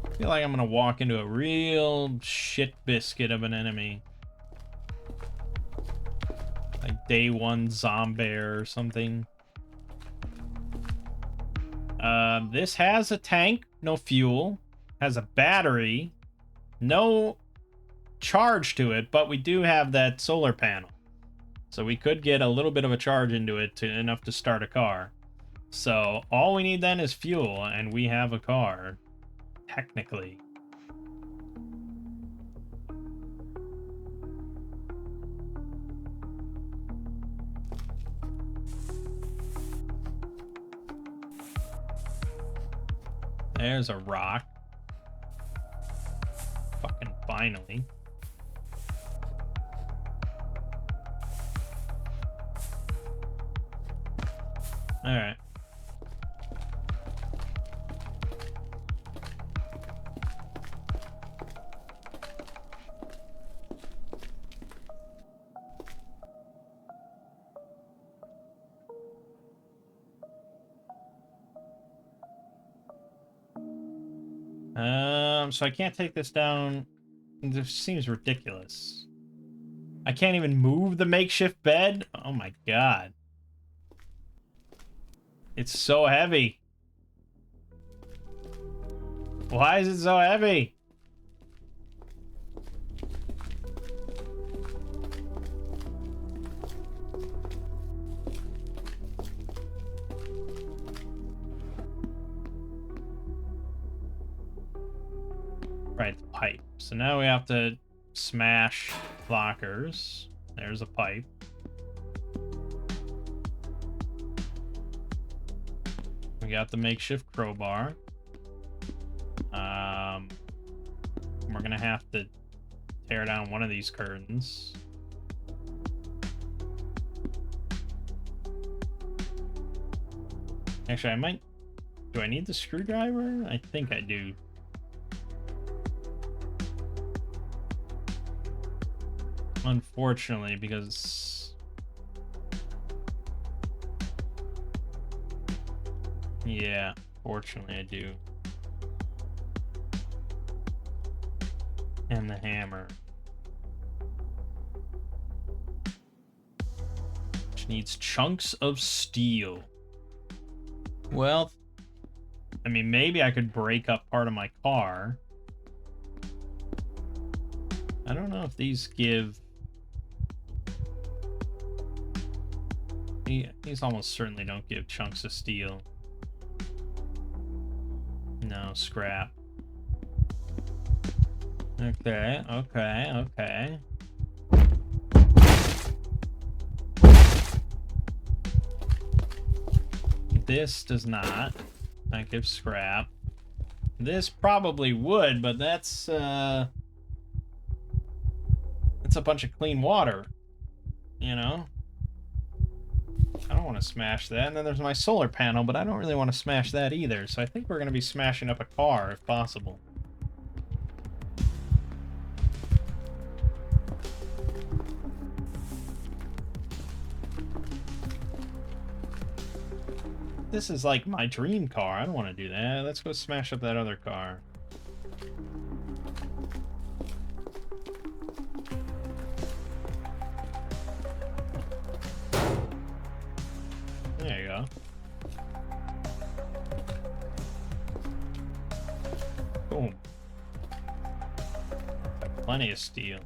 I feel like I'm gonna walk into a real shit biscuit of an enemy. Like day one zombie or something. This has a tank, no fuel. Has a battery, no charge to it, but we do have that solar panel. So we could get a little bit of a charge into it enough to start a car. So all we need then is fuel, and we have a car. Technically. There's a rock. Fucking finally. Alright. So I can't take this down. This seems ridiculous. I can't even move the makeshift bed? Oh my god. It's so heavy. Why is it so heavy? Right, the pipe. So now we have to smash lockers. There's a pipe. We got the makeshift crowbar. We're gonna have to tear down one of these curtains. Actually, I might... Do I need the screwdriver? I think I do. Unfortunately, because... Yeah, fortunately I do. And the hammer. Which needs chunks of steel. Well, I mean, maybe I could break up part of my car. I don't know if these give... These almost certainly don't give chunks of steel. No, scrap. Okay, okay, okay. This does not. That gives scrap. This probably would, but that's a bunch of clean water, you know? I don't want to smash that. And then there's my solar panel, but I don't really want to smash that either. So I think we're going to be smashing up a car if possible. This is like my dream car. I don't want to do that. Let's go smash up that other car. There you go. Boom. Plenty of steel.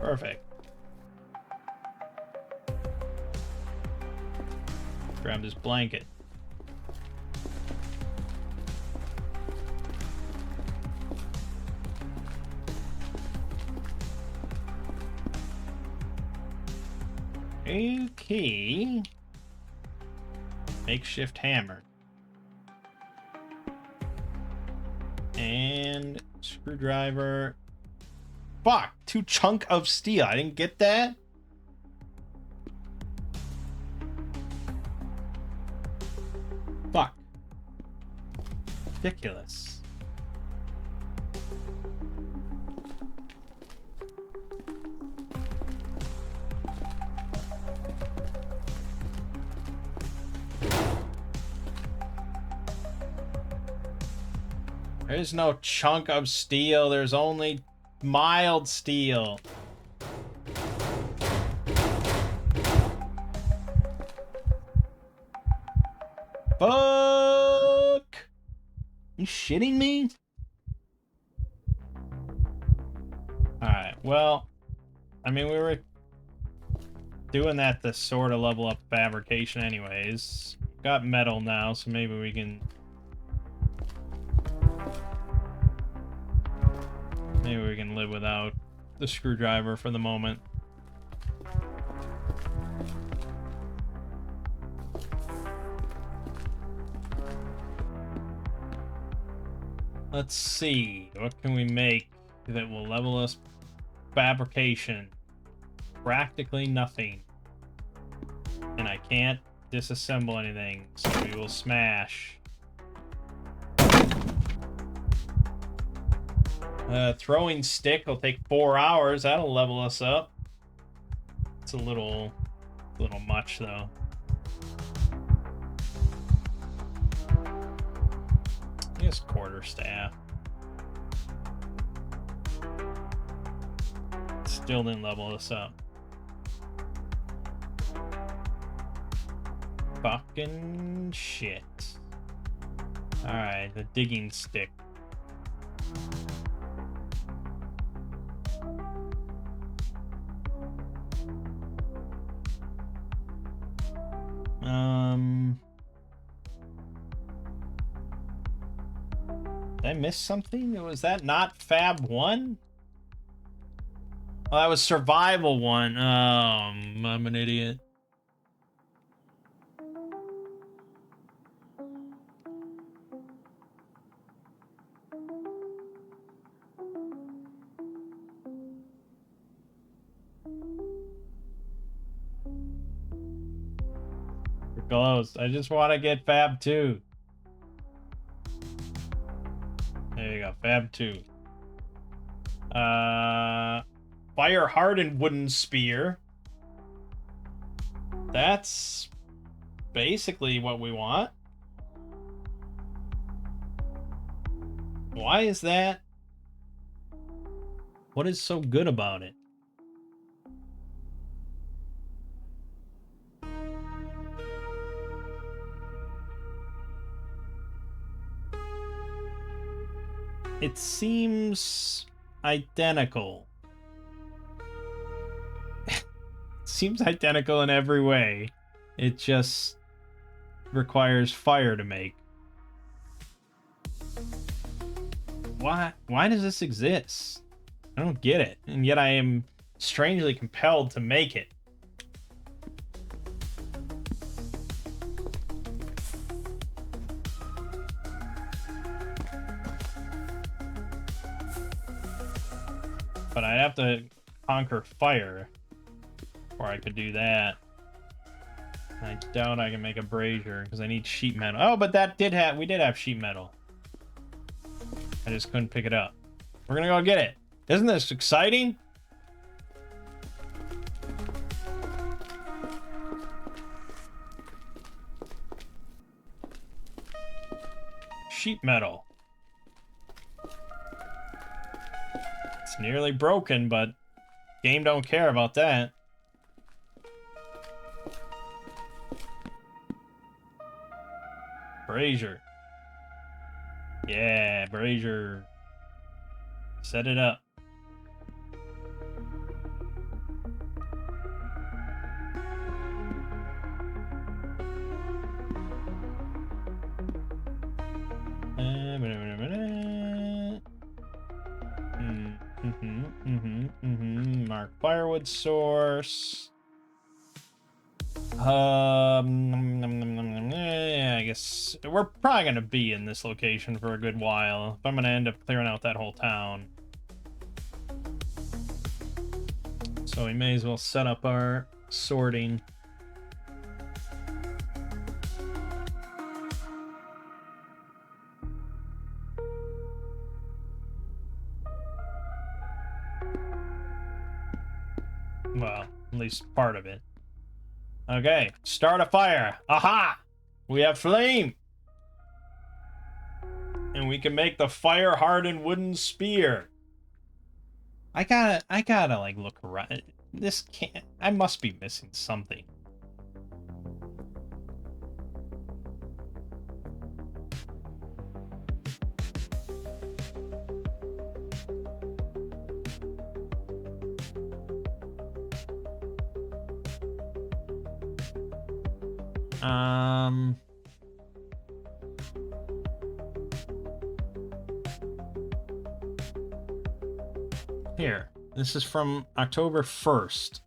Perfect. Grab this blanket. Okay. Makeshift hammer. And screwdriver. Fuck! 2 chunk of steel. I didn't get that? Fuck. Ridiculous. There's no chunk of steel. There's only mild steel. Fuck! You shitting me? Alright, well, I mean, we were doing that to sort of level up fabrication anyways. Got metal now, so maybe we can... Maybe we can live without the screwdriver for the moment. Let's see, what can we make that will level us fabrication? Practically nothing. And I can't disassemble anything, so we will smash. Throwing stick will take 4 hours. That'll level us up. It's a little much though. I guess quarterstaff. Still didn't level us up. Fucking shit. Alright, the digging stick. Did I miss something? Was that not Fab 1? Oh, that was Survival 1. Oh, I'm an idiot. We're close. I just want to get Fab 2. There you go, Fab 2. Fire hardened wooden spear. That's basically what we want. Why is that? What is so good about it? It seems identical. It seems identical in every way. It just requires fire to make. Why does this exist? I don't get it. And yet I am strangely compelled to make it. but I'd have to conquer fire before I could do that. I doubt I can make a brazier because I need sheet metal. Oh, but we did have sheet metal. I just couldn't pick it up. We're gonna go get it. Isn't this exciting? Sheet metal. It's nearly broken, but game don't care about that. Brazier. Yeah, brazier. Set it up. Mark firewood source. Yeah, I guess we're probably gonna be in this location for a good while. If I'm gonna end up clearing out that whole town, so we may as well set up our sorting. Well, at least part of it. Okay, start a fire. Aha! We have flame! And we can make the fire-hardened wooden spear. I gotta, like, look around. This can't... I must be missing something. Here. This is from October 1st.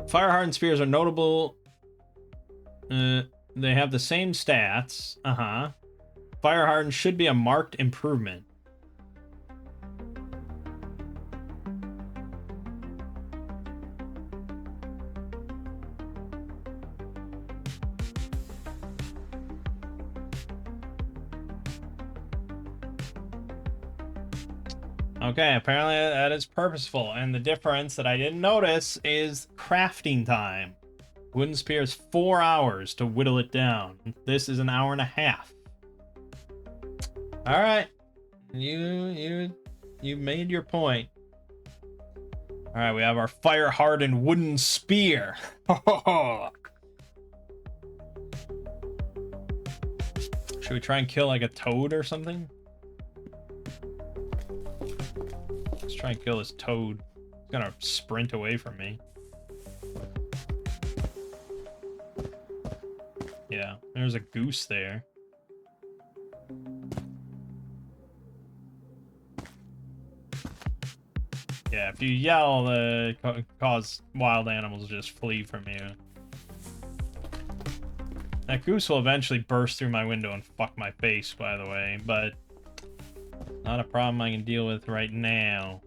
Fire-hardened spears are notable. They have the same stats. Fire-hardened should be a marked improvement. Okay, apparently that is purposeful, and the difference that I didn't notice is crafting time. Wooden spear is 4 hours to whittle it down. This is an hour and a half. All right, you made your point. All right, we have our fire-hardened wooden spear. Should we try and kill like a toad or something? Let's try and kill this toad. It's gonna sprint away from me. Yeah, there's a goose there. Yeah, if you yell, cause wild animals to just flee from you. That goose will eventually burst through my window and fuck my face, by the way, but not a problem I can deal with right now.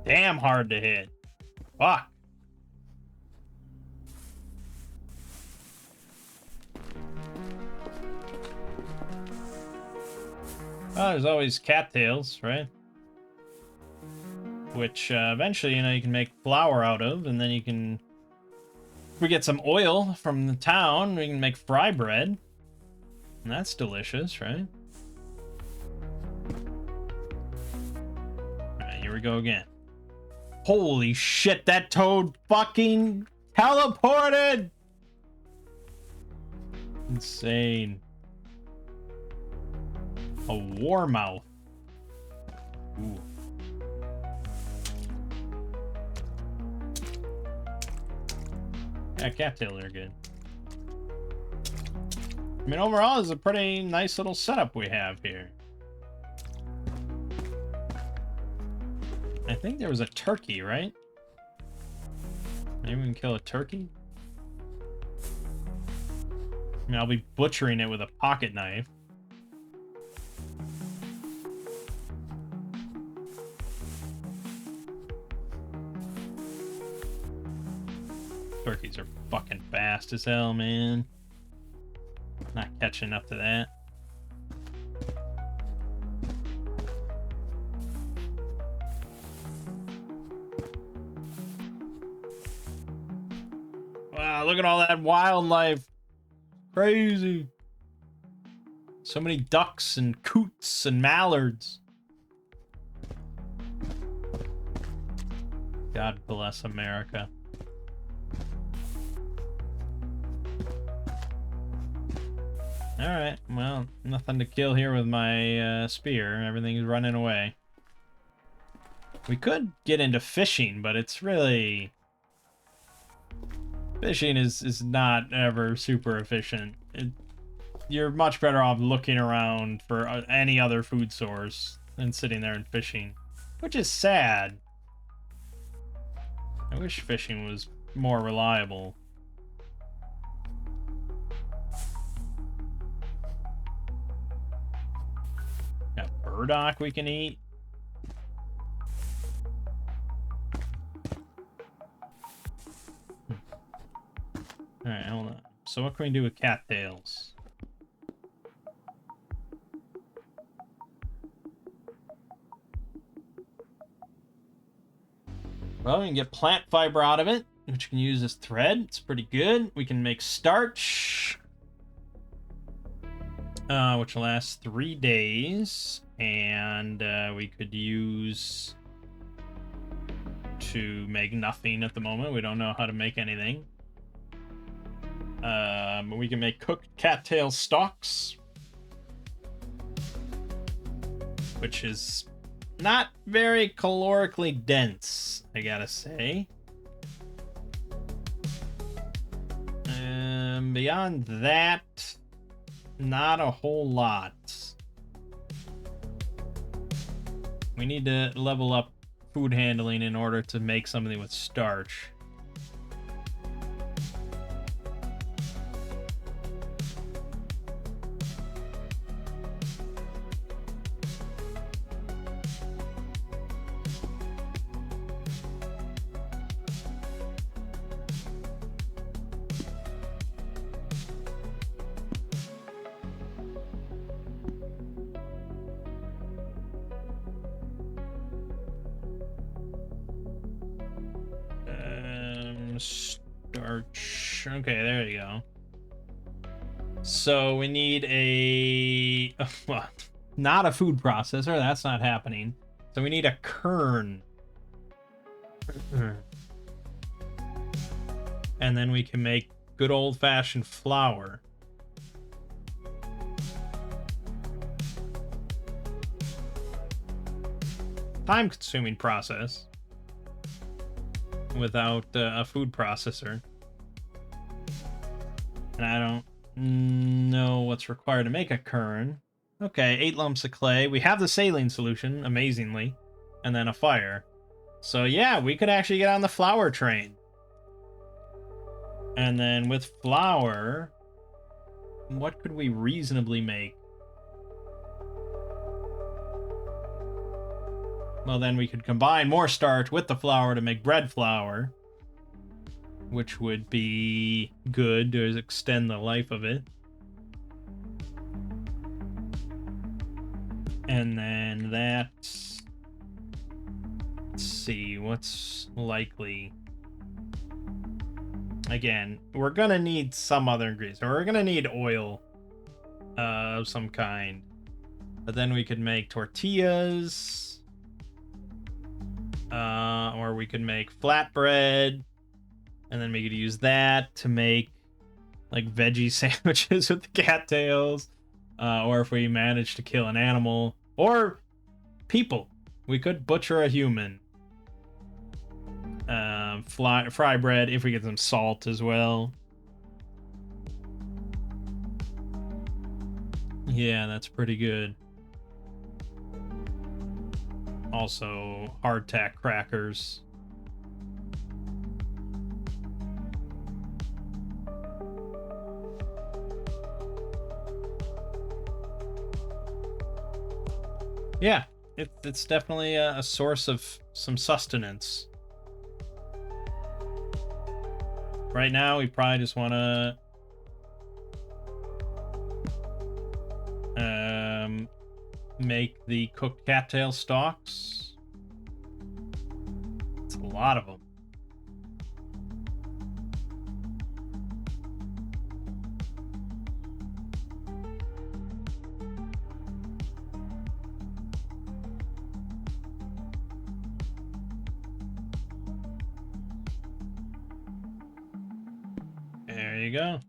Damn hard to hit. Fuck. Well, there's always cattails, right? Which eventually, you can make flour out of, and then you can... If we get some oil from the town, we can make fry bread. And that's delicious, right? Alright, here we go again. Holy shit, that toad fucking teleported! Insane. A warmouth. Ooh. Yeah, cattails are good. I mean, overall, it's a pretty nice little setup we have here. I think there was a turkey, right? Maybe we can kill a turkey? I mean, I'll be butchering it with a pocket knife. Turkeys are fucking fast as hell, man. Not catching up to that. Wow, look at all that wildlife. Crazy. So many ducks and coots and mallards. God bless America. Alright, well, nothing to kill here with my spear. Everything's running away. We could get into fishing, but it's really... Fishing is not ever super efficient. You're much better off looking around for any other food source than sitting there and fishing. Which is sad. I wish fishing was more reliable. Got burdock we can eat. Alright, hold on. So what can we do with cattails? Well, we can get plant fiber out of it, which we can use as thread. It's pretty good. We can make starch, which lasts 3 days. And we could use to make nothing at the moment. We don't know how to make anything. We can make cooked cattail stalks, which is not very calorically dense, I gotta say. Beyond that, not a whole lot. We need to level up food handling in order to make something with starch. Starch. Okay, there you go. So we need a... well, not a food processor. That's not happening. So we need a kern. And then we can make good old-fashioned flour. Time-consuming process. Without a food processor. And I don't know what's required to make a kern. Okay, 8 lumps of clay. We have the saline solution, amazingly. And then a fire. So yeah, we could actually get on the flour train. And then with flour, what could we reasonably make? Well, then we could combine more starch with the flour to make bread flour, which would be good to extend the life of it. And then that's... let's see, what's likely? Again, we're gonna need some other ingredients. We're gonna need oil of some kind. But then we could make tortillas. Or we could make flatbread, and then we could use that to make like veggie sandwiches with the cattails. Or if we manage to kill an animal, or people, we could butcher a human. Fry bread if we get some salt as well. Yeah, that's pretty good. Also, hardtack crackers. Yeah, it's definitely a source of some sustenance. Right now, we probably just want to make the cooked cattail stalks. It's a lot of them. There you go.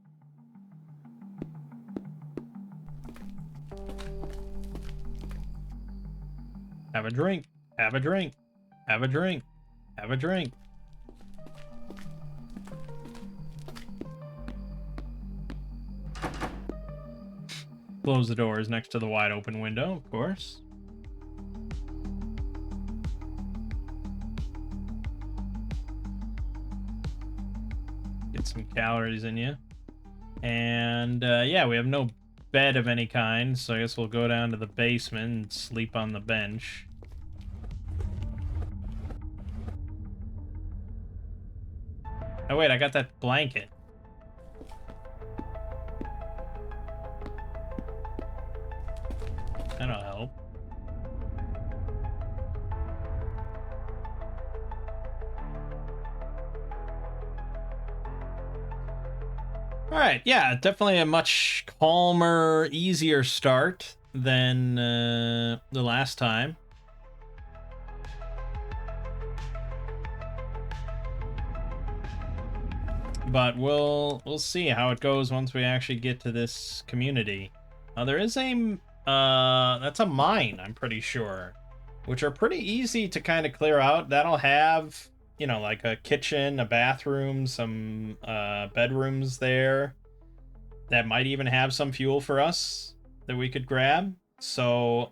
Have a drink. Have a drink. Have a drink. Have a drink. Close the doors next to the wide open window, of course. Get some calories in you. And yeah, we have no bed of any kind, so I guess we'll go down to the basement and sleep on the bench. Oh wait, I got that blanket. That'll help. Alright, yeah, definitely a much calmer, easier start than the last time. But we'll see how it goes once we actually get to this community. There is a that's a mine, I'm pretty sure, which are pretty easy to kind of clear out. That'll have, you know, like a kitchen, a bathroom, some bedrooms there. That might even have some fuel for us that we could grab. So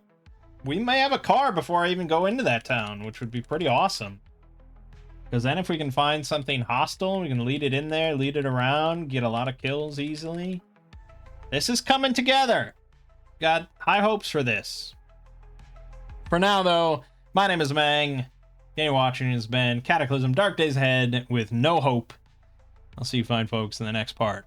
we may have a car before I even go into that town, which would be pretty awesome. Because then if we can find something hostile, we can lead it in there, lead it around, get a lot of kills easily. This is coming together. Got high hopes for this. For now, though, my name is Mangg. Game watching has been Cataclysm Dark Days Ahead with no hope. I'll see you fine folks in the next part.